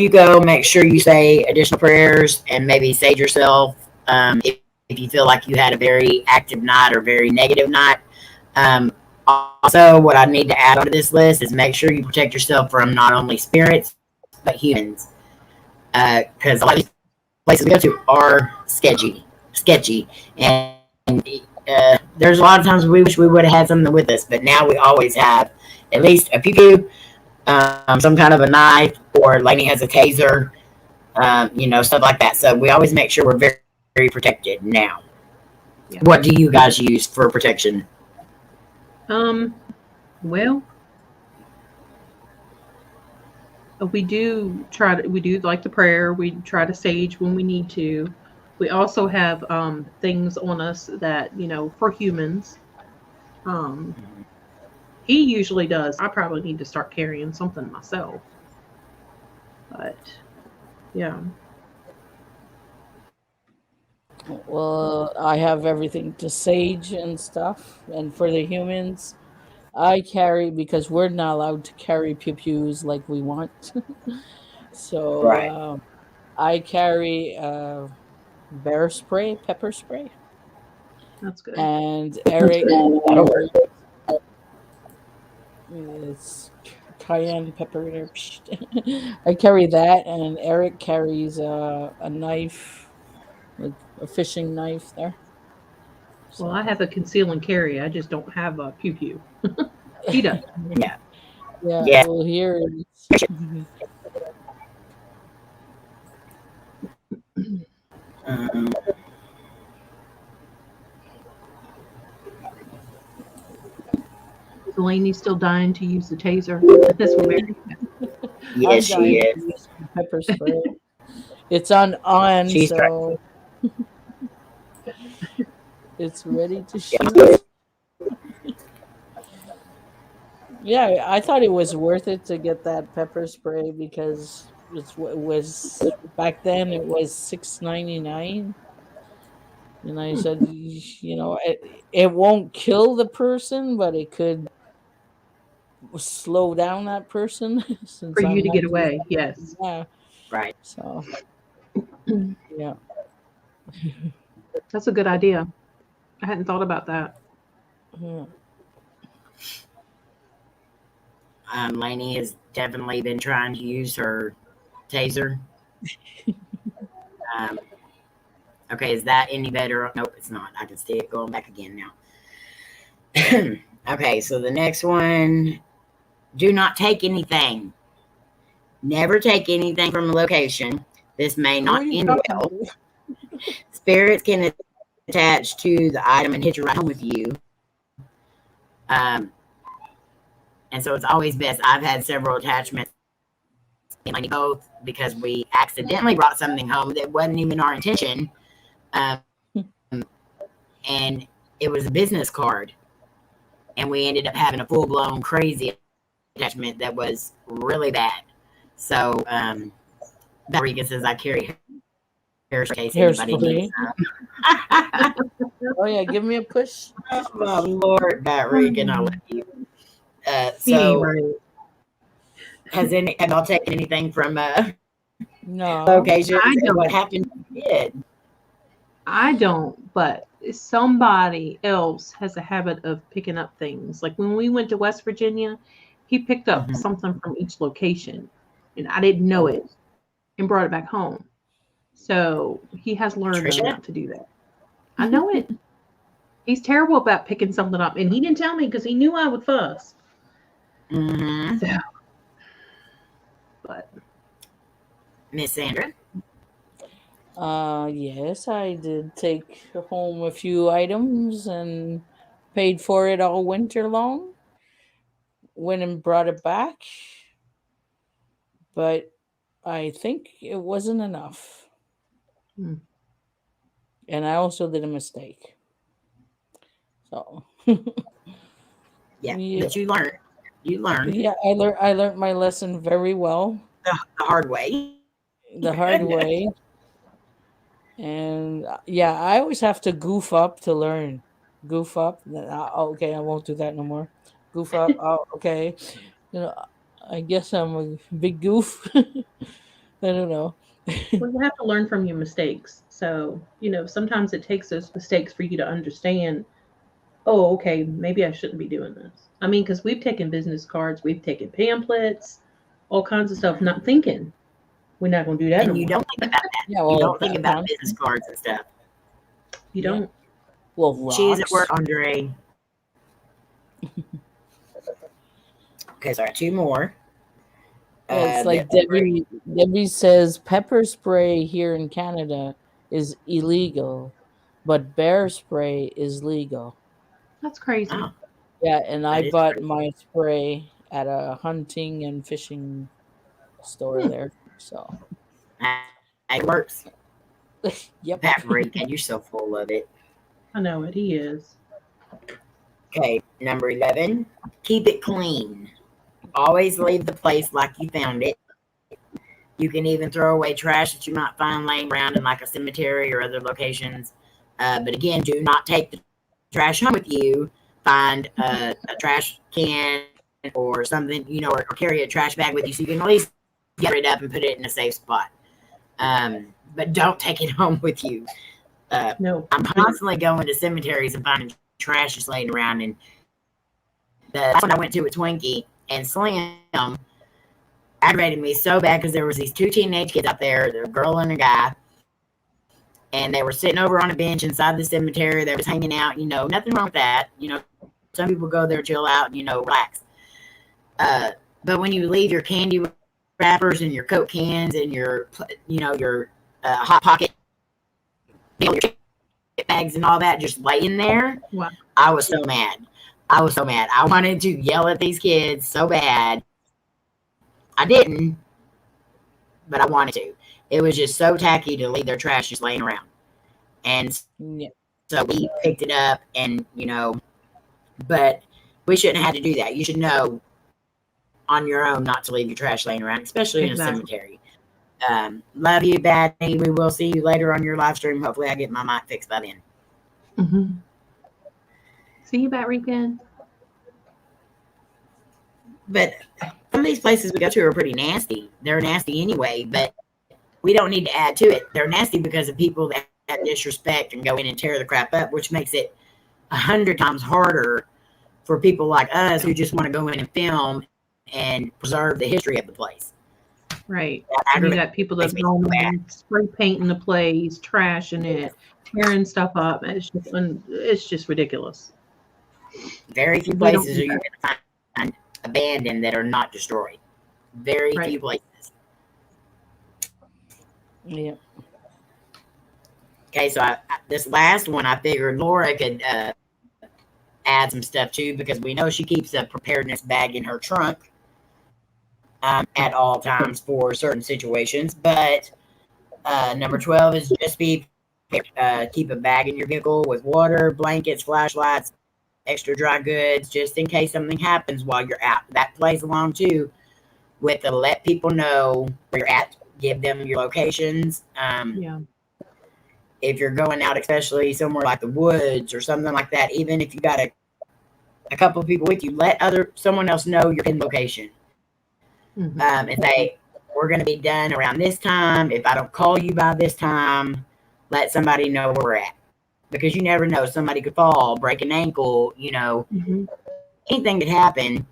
go, make sure you say additional prayers and maybe sage yourself. If you feel like you had a very active night or very negative night. Also, what I need to add onto this list is make sure you protect yourself from not only spirits but humans, because a lot of these places we go to are sketchy, and there's a lot of times we wish we would have had something with us, but now we always have at least a pew, some kind of a knife, or Layne has a taser, stuff like that. So we always make sure we're very, very protected. Now, Yeah. what do you guys use for protection? Well, we do like the prayer. We try to sage when we need to. We also have things on us that, for humans. He usually does. I probably need to start carrying something myself. But yeah. Well, I have everything to sage and stuff. And for the humans, I carry, because we're not allowed to carry pew-pews like we want. So Right. I carry bear spray, pepper spray. That's good. And Eric, That'll work. it's cayenne pepper. I carry that, and Eric carries a knife, like a fishing knife there. Well, I have a conceal and carry. I just don't have a pew pew. He does. Yeah. Yeah, Yeah. well, here Um, Delaney's still dying to use the taser. This one, Mary. yes, she is. pepper spray. It's on, She's so it's ready to shoot. Yeah, I thought it was worth it to get that pepper spray because it was back then it was $6.99, and I said, it won't kill the person, but it could slow down that person since For you I'm to not get away. Yes. yeah. Right. So yeah. That's a good idea. I hadn't thought about that. Yeah. Layne has definitely been trying to use her taser. Okay, is that any better? Nope, it's not. I can see it going back again now. Okay, so the next one, do not take anything. Never take anything from a location. This may not end well. Spirits can attach to the item and hitch a ride home with you. And so it's always best. I've had several attachments, like both, because we accidentally brought something home that wasn't even our intention. And it was a business card. And we ended up having a full-blown crazy that was really bad. So Batrican says I carry in case anybody needs some. Oh yeah, give me a push. Oh my Lord, Batrican, I love you. He ain't So, right. have y'all taken anything from No. locations? I And don't. what happened? You did. I don't, but somebody else has a habit of picking up things. Like when we went to West Virginia, he picked up Mhm. something from each location, and I didn't know it, and brought it back home. So he has learned Trisha? not to do that. I know it. He's terrible about picking something up, and he didn't tell me because he knew I would fuss. Mm-hmm. So, but Miss Sandra? Yes, I did take home a few items and paid for it all winter long. Went and brought it back, but I think it wasn't enough. Hmm. And I also did a mistake. So Yeah, yeah, but you learned. You learned yeah, I learned my lesson very well, the hard way. the hard way. And yeah, I always have to goof up to learn. Goof up. Okay, I won't do that no more. Goof up. Oh, okay. You know, I guess I'm a big goof. I don't know. well, you have to learn from your mistakes. So, sometimes it takes those mistakes for you to understand, oh, okay, maybe I shouldn't be doing this. I mean, because we've taken business cards, we've taken pamphlets, all kinds of stuff, not thinking we're not going to do that no And you more. don't think about that. Yeah, You well, don't think about business cards and stuff. You Yeah. don't. well, She's at rocks. work, Andre. Okay, so I got two more. Yeah, it's like the- Debbie says pepper spray here in Canada is illegal, but bear spray is legal. That's crazy. Oh, Yeah, and I that is bought crazy. my spray at a hunting and fishing store Hmm. there. So, It works. yep. Batrican, you're so full of it. I know it. He is. Okay, number 11. Keep it clean. Always leave the place like you found it. You can even throw away trash that you might find laying around in like a cemetery or other locations. But again, do not take the trash home with you. Find a trash can or something, or carry a trash bag with you so you can at least get it up and put it in a safe spot. But don't take it home with you. No. I'm constantly going to cemeteries and finding trash just laying around. And the last one I went to with Twinkie and Slim aggravated me so bad because there was these two teenage kids out there, a girl and a guy, and they were sitting over on a bench inside the cemetery. They was hanging out, nothing wrong with that. Some people go there, chill out, relax. But when you leave your candy wrappers and your Coke cans and your Hot Pocket, your bags and all that just laying there, Wow. I was so mad. I wanted to yell at these kids so bad. I didn't, but I wanted to. It was just so tacky to leave their trash just laying around. And Yeah. so we picked it up and, but we shouldn't have had to do that. You should know on your own not to leave your trash laying around, especially in a cemetery. Love you, Batty. We will see you later on your live stream. Hopefully I get my mic fixed by then. Mm-hmm. See you, Batrican. But some of these places we go to are pretty nasty. They're nasty anyway, but we don't need to add to it. They're nasty because of people that disrespect and go in and tear the crap up, which makes it 100 times harder for people like us who just want to go in and film and preserve the history of the place. Right. You got people that go in, spray painting the place, trashing it, tearing stuff up. It's just ridiculous. Very few places are you going to find abandoned that are not destroyed. Very few places. Yeah. Okay, so this last one, I figured Lora could add some stuff to because we know she keeps a preparedness bag in her trunk at all times for certain situations. But number 12 is just keep a bag in your vehicle with water, blankets, flashlights, extra dry goods, just in case something happens while you're out. That plays along too with the let people know where you're at, give them your locations. if you're going out, especially somewhere like the woods or something like that, even if you got a couple of people with you, let someone else know your pin location. And say, we're going to be done around this time. If I don't call you by this time, let somebody know where we're at. Because you never know. Somebody could fall, break an ankle, anything could happen,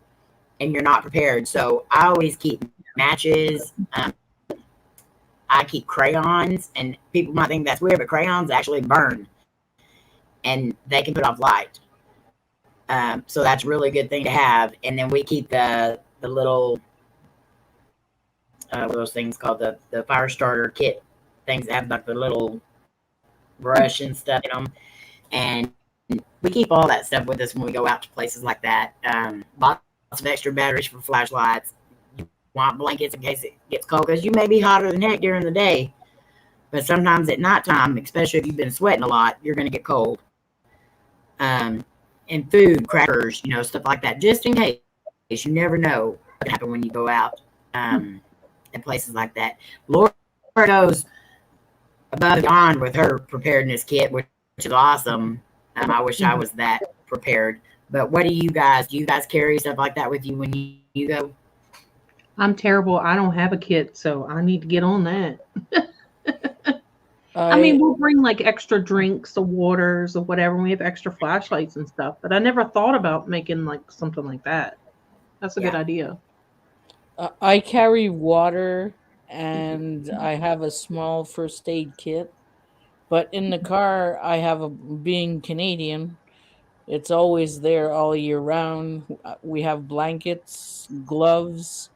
and you're not prepared. So I always keep matches. I keep crayons, and people might think that's weird, but crayons actually burn, and they can put off light. So that's a really good thing to have. And then we keep the little what are those things called, the fire starter kit things that have like the little brush and stuff in them, and we keep all that stuff with us when we go out to places like that. Lots of extra batteries for flashlights. You want blankets in case it gets cold, because you may be hotter than heck during the day, but sometimes at nighttime, especially if you've been sweating a lot, you're going to get cold. And food, crackers, stuff like that, just in case. You never know what can happen when you go out at places like that. Lora goes above and beyond with her preparedness kit, which is awesome. I wish I was that prepared. But what do you guys carry stuff like that with you when you go? I'm terrible. I don't have a kit, so I need to get on that. I mean, we'll bring like extra drinks or waters or whatever. We have extra flashlights and stuff, but I never thought about making like something like that. That's a good idea. I carry water, and I have a small first aid kit. But in the car, I have being Canadian, it's always there all year round. We have blankets, gloves,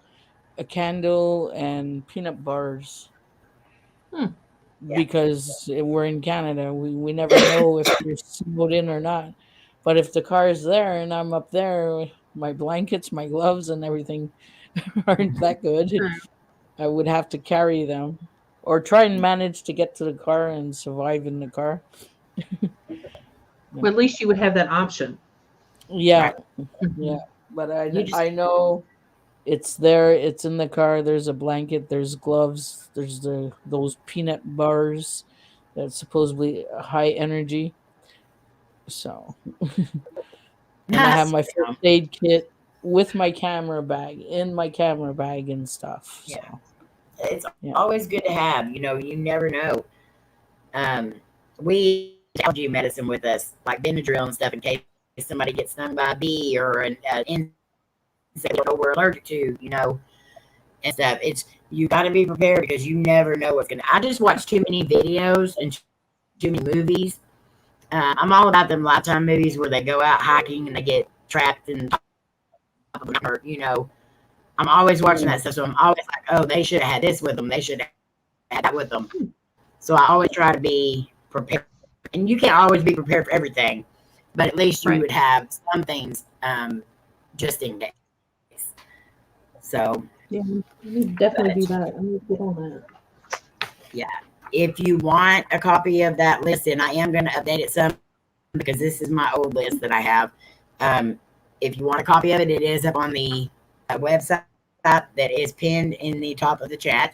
a candle, and peanut bars. Because we're in Canada, we never know if you're snowed in or not. But if the car is there and I'm up there, my blankets, my gloves, and everything aren't that good. I would have to carry them, or try and manage to get to the car and survive in the car. Well, at least you would have that option. Yeah, yeah. But I know it's there. It's in the car. There's a blanket. There's gloves. There's those peanut bars that's supposedly high energy. So, and I have my first aid kit with my camera bag, in my camera bag and stuff. So. Yeah, it's always good to have. You never know. We allergy medicine with us, like Benadryl and stuff, in case somebody gets stung by a bee or an insect we're allergic to, and stuff. You got to be prepared, because you never know what's gonna. I just watch too many videos and too many movies. I'm all about them Lifetime movies where they go out hiking and they get trapped and hurt. I'm always watching that stuff, so I'm always like, oh, they should have had this with them. They should have had that with them. So I always try to be prepared. And you can't always be prepared for everything, but at least you would have some things just in case. So yeah, we definitely do that. I need to get on that. Yeah. If you want a copy of that list, and I am going to update it some, because this is my old list that I have. If you want a copy of it, it is up on the website that is pinned in the top of the chat.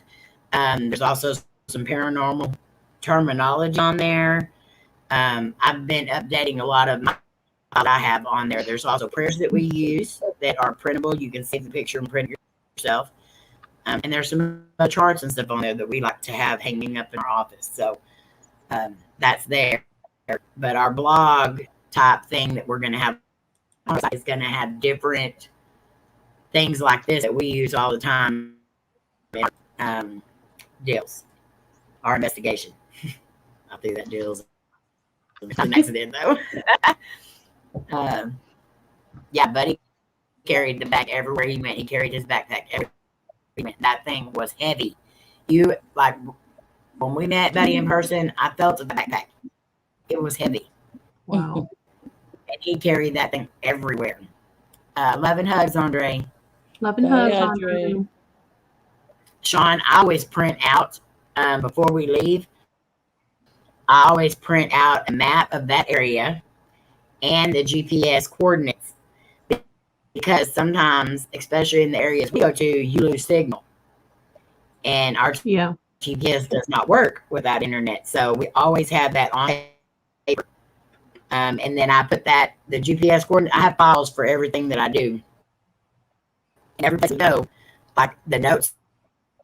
There's also some paranormal terminology on there. I've been updating a lot of my that I have on there. There's also prayers that we use that are printable. You can save the picture and print it yourself. And there's some charts and stuff on there that we like to have hanging up in our office. So that's there. But our blog type thing that we're going to have is going to have different things like this that we use all the time. Deals. Our investigation. I think that deals. It's an accident, though. Yeah, Buddy carried the bag everywhere he went. He carried his backpack everywhere he went. That thing was heavy. When we met Buddy in person, I felt the backpack. It was heavy. Wow. And he carried that thing everywhere. Love and hugs, Andre. Love and hugs, Andre. Shawn, I always print out before we leave. I always print out a map of that area and the GPS coordinates, because sometimes, especially in the areas we go to, you lose signal. And our GPS does not work without internet. So we always have that on paper. And then I put the GPS coordinate. I have files for everything that I do. And every place I go, like the notes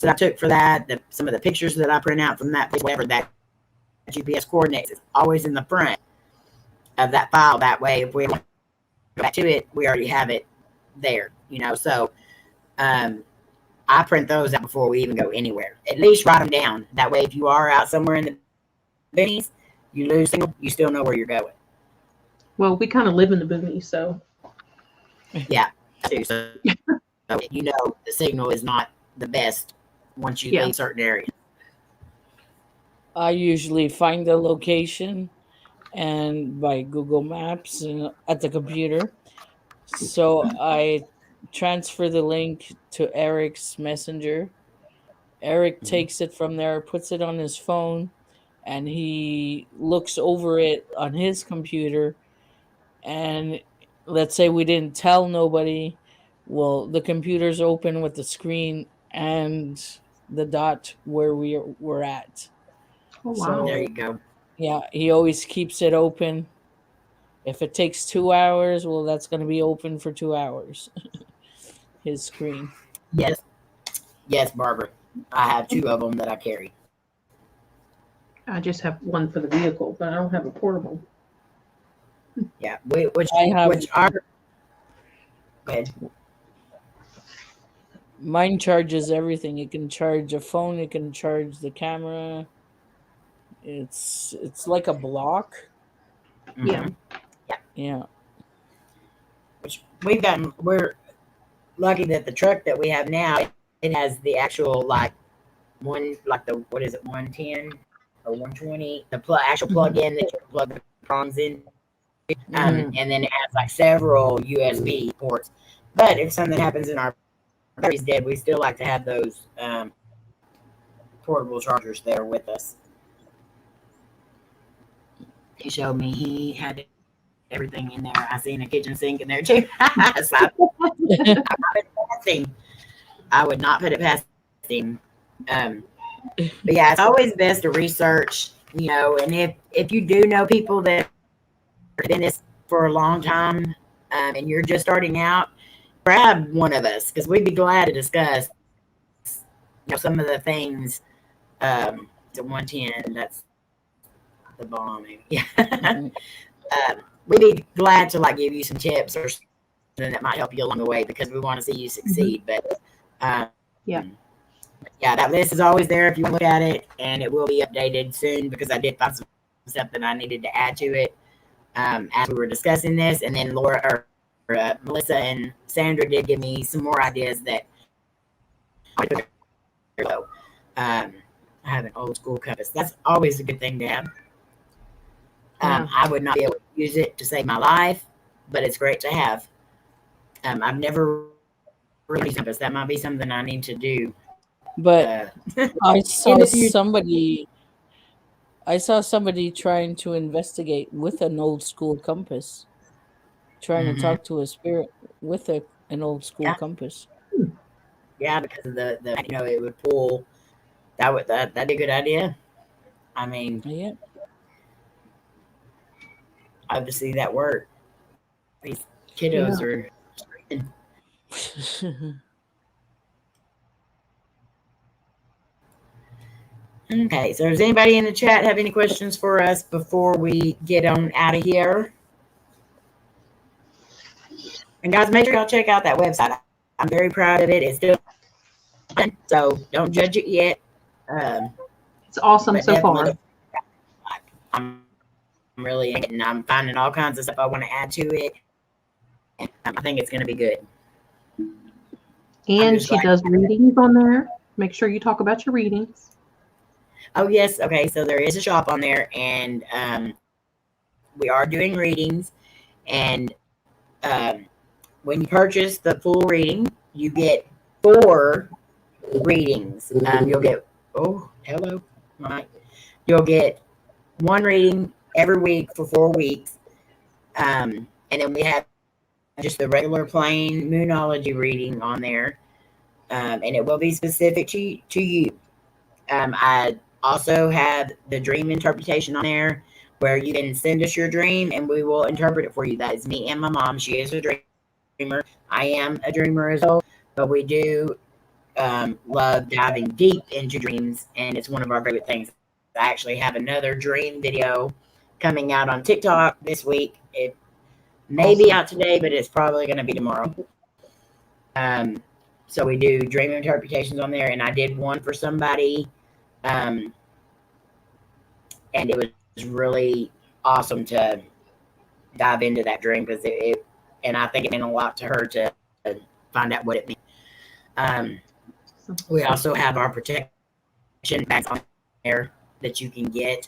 that I took for that, some of the pictures that I print out from that place, whatever, that GPS coordinates is always in the front of that file. That way, if we go back to it, we already have it there, So I print those out before we even go anywhere. At least write them down. That way, if you are out somewhere in the boonies, you lose signal, you still know where you're going. Well, we kind of live in the boonies, so. Yeah, too. So the signal is not the best once you leave certain areas. I usually find the location and by Google Maps and at the computer. So I transfer the link to Eric's messenger. Eric takes it from there, puts it on his phone, and he looks over it on his computer. And let's say we didn't tell nobody. Well, the computer's open with the screen and the dot where we're at. Oh, wow. So, there you go. Yeah, he always keeps it open. If it takes 2 hours, well, that's going to be open for 2 hours. His screen. Yes, Barbara. I have 2 of them that I carry. I just have one for the vehicle, but I don't have a portable. Yeah, which are. Go ahead. Mine charges everything. It can charge a phone. It can charge the camera. It's like a block. Mm-hmm. Yeah. Which we're lucky that the truck that we have now, it has the actual what is it, 110 or 120, the actual plug-in that you can plug the prongs in. And then it has several USB ports. But if something happens and our battery's dead, we still like to have those portable chargers there with us. He showed me he had everything in there. I seen a kitchen sink in there too. So I would not put it past him. But yeah, it's always best to research, and if you do know people that have been in this for a long time, and you're just starting out, grab one of us because we'd be glad to discuss some of the things. The 110, that's the bomb. Yeah. We'd be glad to give you some tips or something that might help you along the way because we want to see you succeed. But that list is always there if you want to look at it, and it will be updated soon because I did find some stuff that I needed to add to it as we were discussing this. And then Melissa and Sandra did give me some more ideas that I have an old school compass. That's always a good thing to have. I would not be able to use it to save my life, but it's great to have. I've never really used a compass. That might be something I need to do. But I saw somebody trying to investigate with an old school compass, trying to talk to a spirit with an old school compass. Yeah, because of the it would pull. That'd be a good idea. I mean, I'd love to see that work. These kiddos are screaming. Okay, so does anybody in the chat have any questions for us before we get on out of here? And guys, make sure y'all check out that website. I'm very proud of it. It's still fun, so don't judge it yet. It's awesome so far. I'm really in it, and I'm finding all kinds of stuff I want to add to it. And I think it's going to be good. And she does readings on there. Make sure you talk about your readings. Oh, yes. Okay, so there is a shop on there, and we are doing readings. And when you purchase the full reading, you get 4 readings. You'll get, hello, Mike. You'll get 1 reading every week for 4 weeks. And then we have just the regular plain Moonology reading on there. And it will be specific to you. I also have the dream interpretation on there where you can send us your dream and we will interpret it for you. That is me and my mom. She is a dreamer. I am a dreamer as well, but we do love diving deep into dreams, and it's one of our favorite things. I actually have another dream video coming out on TikTok this week. It may be out today, but it's probably going to be tomorrow. So we do dream interpretations on there, and I did one for somebody, and it was really awesome to dive into that dream because and I think it meant a lot to her to find out what it meant. We also have our protection bags on there that you can get,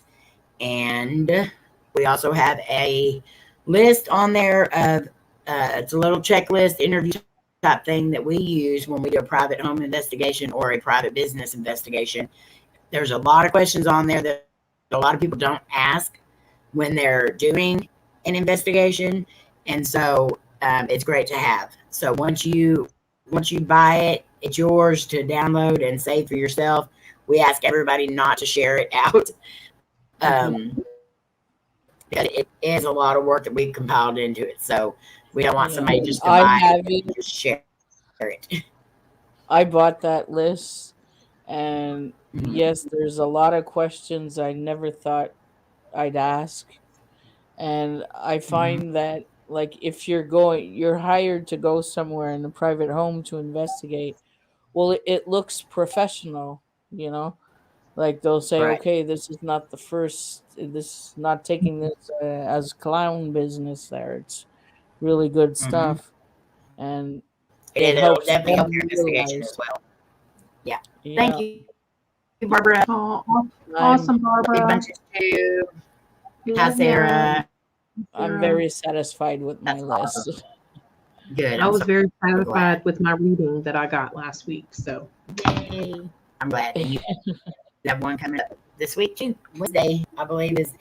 and we also have a list on there of it's a little checklist interview type thing that we use when we do a private home investigation or a private business investigation. There's a lot of questions on there that a lot of people don't ask when they're doing an investigation, and so it's great to have. So once you buy it, it's yours to download and save for yourself. We ask everybody not to share it out. It is a lot of work that we've compiled into it. So we don't want somebody just to buy it and just share it. I bought that list, and yes, there's a lot of questions I never thought I'd ask. And I find that, like, if you're hired to go somewhere in a private home to investigate, well, it looks professional, you know? Like, they'll say, Right. okay, this is not this is not taking this as clown business there. It's really good stuff. And it It'll helps definitely help them your investigation realize. as well. Yeah. Yeah. Thank you, Barbara. Oh, awesome, Barbara. Bunch of two. Hi, Sarah. I'm very satisfied with my list. Awesome. Good. I was very glad. satisfied with my reading that I got last week. So, Yay. I'm glad. And you have one coming up this week too. Wednesday, I believe, is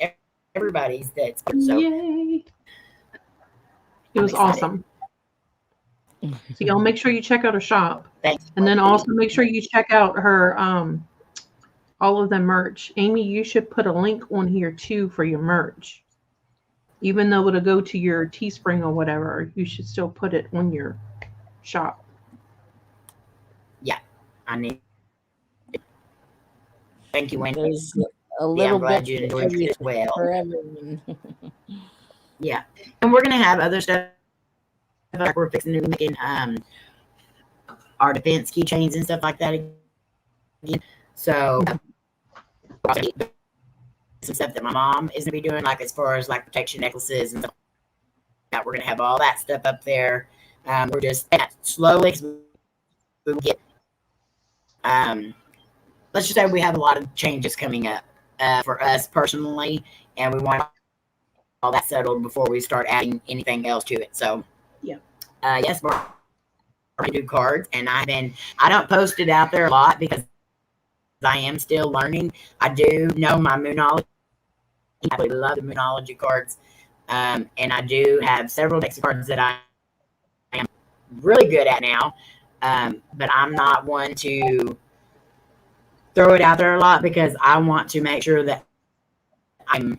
everybody's. That's so. Yay! It was awesome. So y'all make sure you check out her shop. Thanks. And then also make sure you check out her all of the merch. Amy, you should put a link on here too for your merch. Even though it'll go to your Teespring or whatever, you should still put it on your shop. Yeah, I need. Thank you, Wendy. There's a little glad bit you enjoyed it as well. for everyone. Yeah, and we're gonna have other stuff. Like we're fixing to be making our defense keychains and stuff like that again. So some stuff that my mom is gonna be doing, like as far as like protection necklaces and stuff like that. We're gonna have all that stuff up there. We're just slowly we get. Let's just say we have a lot of changes coming up for us personally, and we want all that settled before we start adding anything else to it. So. Yes, we're do cards, and I don't post it out there a lot because I am still learning. I do know my moonology. I really love the moonology cards, and I do have several decks of cards that I am really good at now, but I'm not one to throw it out there a lot because I want to make sure that I'm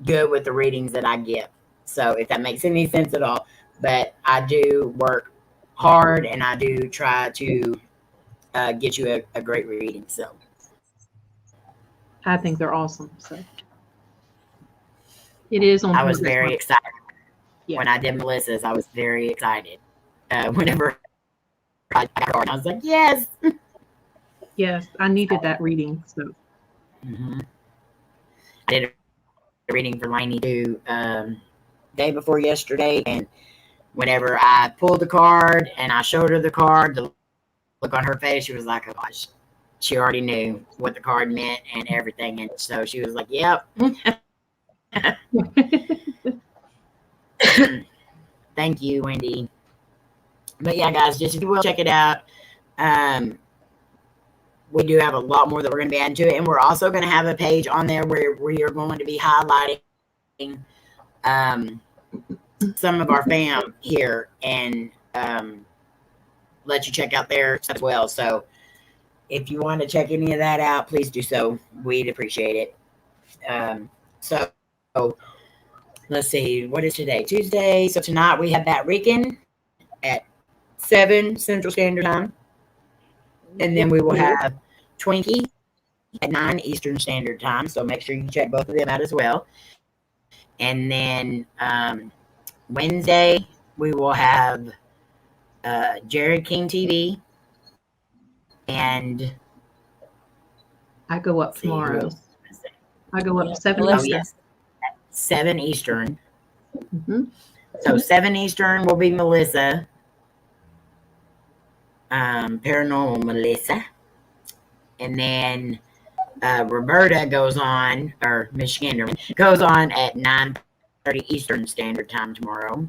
good with the readings that I give. So if that makes any sense at all. But I do work hard, and I do try to get you a great reading. So I think they're awesome. So it is on. I was very excited when I did Melissa's. I was very excited whenever I got her. I was like, yes, yes, I needed that reading. So I did a reading for Layne too, day before yesterday, and whenever I pulled the card and I showed her the card, the look on her face, she was like, oh gosh, she already knew what the card meant and everything. And so she was like, yep. Thank you, Wendy. But yeah, guys, just if you will check it out. We do have a lot more that we're going to be adding to it. And we're also going to have a page on there where we are going to be highlighting some of our fam here and let you check out their stuff as well. So if you want to check any of that out, please do so. We'd appreciate it. So let's see, what is today? Tuesday. So tonight we have Batrican at 7 Central Standard Time. And then we will have Twinkie at 9 Eastern Standard Time. So make sure you check both of them out as well. And then Wednesday we will have Jared King TV. And I go up tomorrow. I go up 7 Oh, Eastern. yes. 7 Eastern. Mm-hmm. So 7 Eastern will be Melissa. Paranormal Melissa. And then Roberta goes on, or Michigan goes on at 9:30 Eastern Standard Time tomorrow.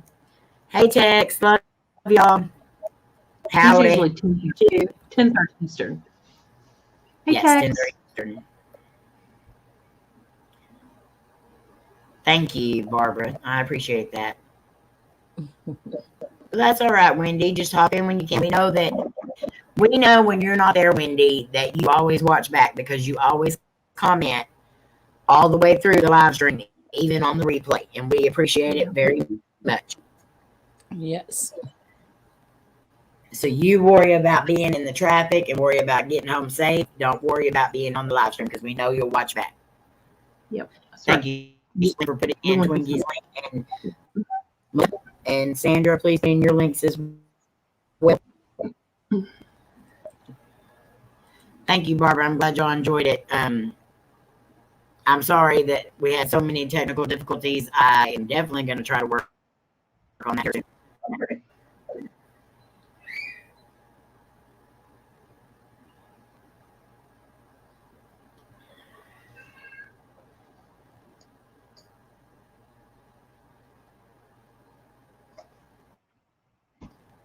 Hey Tex, love y'all. Howdy. It's usually 10:30 Eastern. Hey, Yes, Tex. 10:30 Eastern. Thank you, Barbara. I appreciate that. That's all right, Wendy. Just hop in when you can. We know when you're not there, Wendy, that you always watch back because you always comment all the way through the live stream, even on the replay. And we appreciate it very much. Yes. So you worry about being in the traffic and worry about getting home safe. Don't worry about being on the live stream because we know you'll watch back. Yep. Thank you for putting in Twinkie's link. And Sandra, please put in your links as well. Thank you, Barbara. I'm glad y'all enjoyed it. I'm sorry that we had so many technical difficulties. I am definitely going to try to work on that too.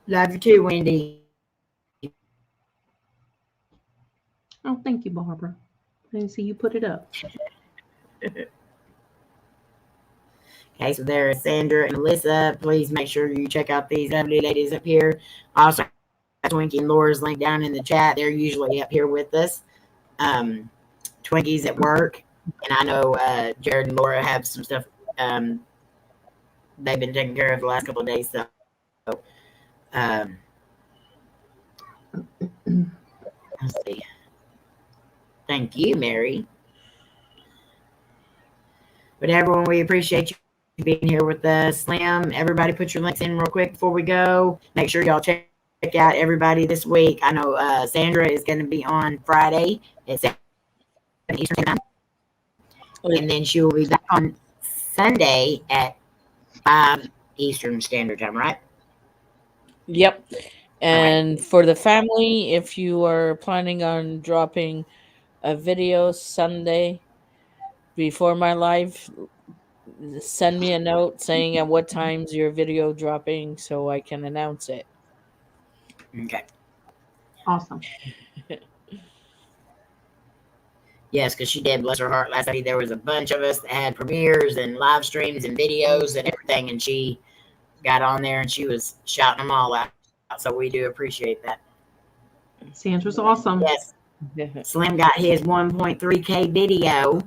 Love you too, Wendy. Oh, thank you, Barbara. I didn't see you put it up. Okay, so there's Sandra and Alyssa. Please make sure you check out these lovely ladies up here. Also, Twinkie and Laura's link down in the chat. They're usually up here with us. Twinkie's at work, and I know Jared and Laura have some stuff they've been taking care of the last couple of days. So, let's see. Thank you, Mary. But everyone, we appreciate you being here with us. Slim, everybody put your links in real quick before we go. Make sure y'all check out everybody this week. I know Sandra is going to be on Friday at 7 Eastern Time. And then she will be back on Sunday at 5 Eastern Standard Time, right? Yep. And for the family, if you are planning on dropping a video Sunday before my live, send me a note saying at what time's your video dropping so I can announce it. Okay. Awesome. Yes, because she did, bless her heart. Last night there was a bunch of us that had premieres and live streams and videos and everything, and she got on there and she was shouting them all out. So we do appreciate that. Sandra's awesome. Yes. Slim got his 1.3K video.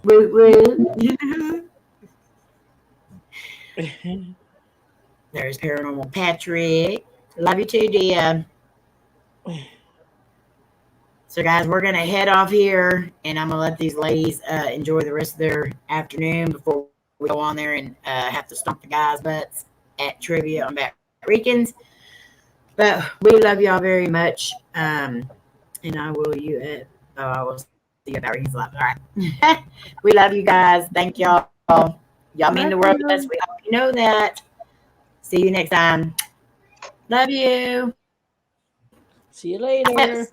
Woo woo. There's Paranormal Patrick. Love you too, Dia. So, guys, we're going to head off here, and I'm going to let these ladies enjoy the rest of their afternoon before we go on there and have to stomp the guys' butts at trivia on Batricans. But we love y'all very much. And I will I will see you about Batricans Live. All right. We love you guys. Thank y'all. Y'all mean the world to us. We hope you know that. See you next time. Love you. See you later.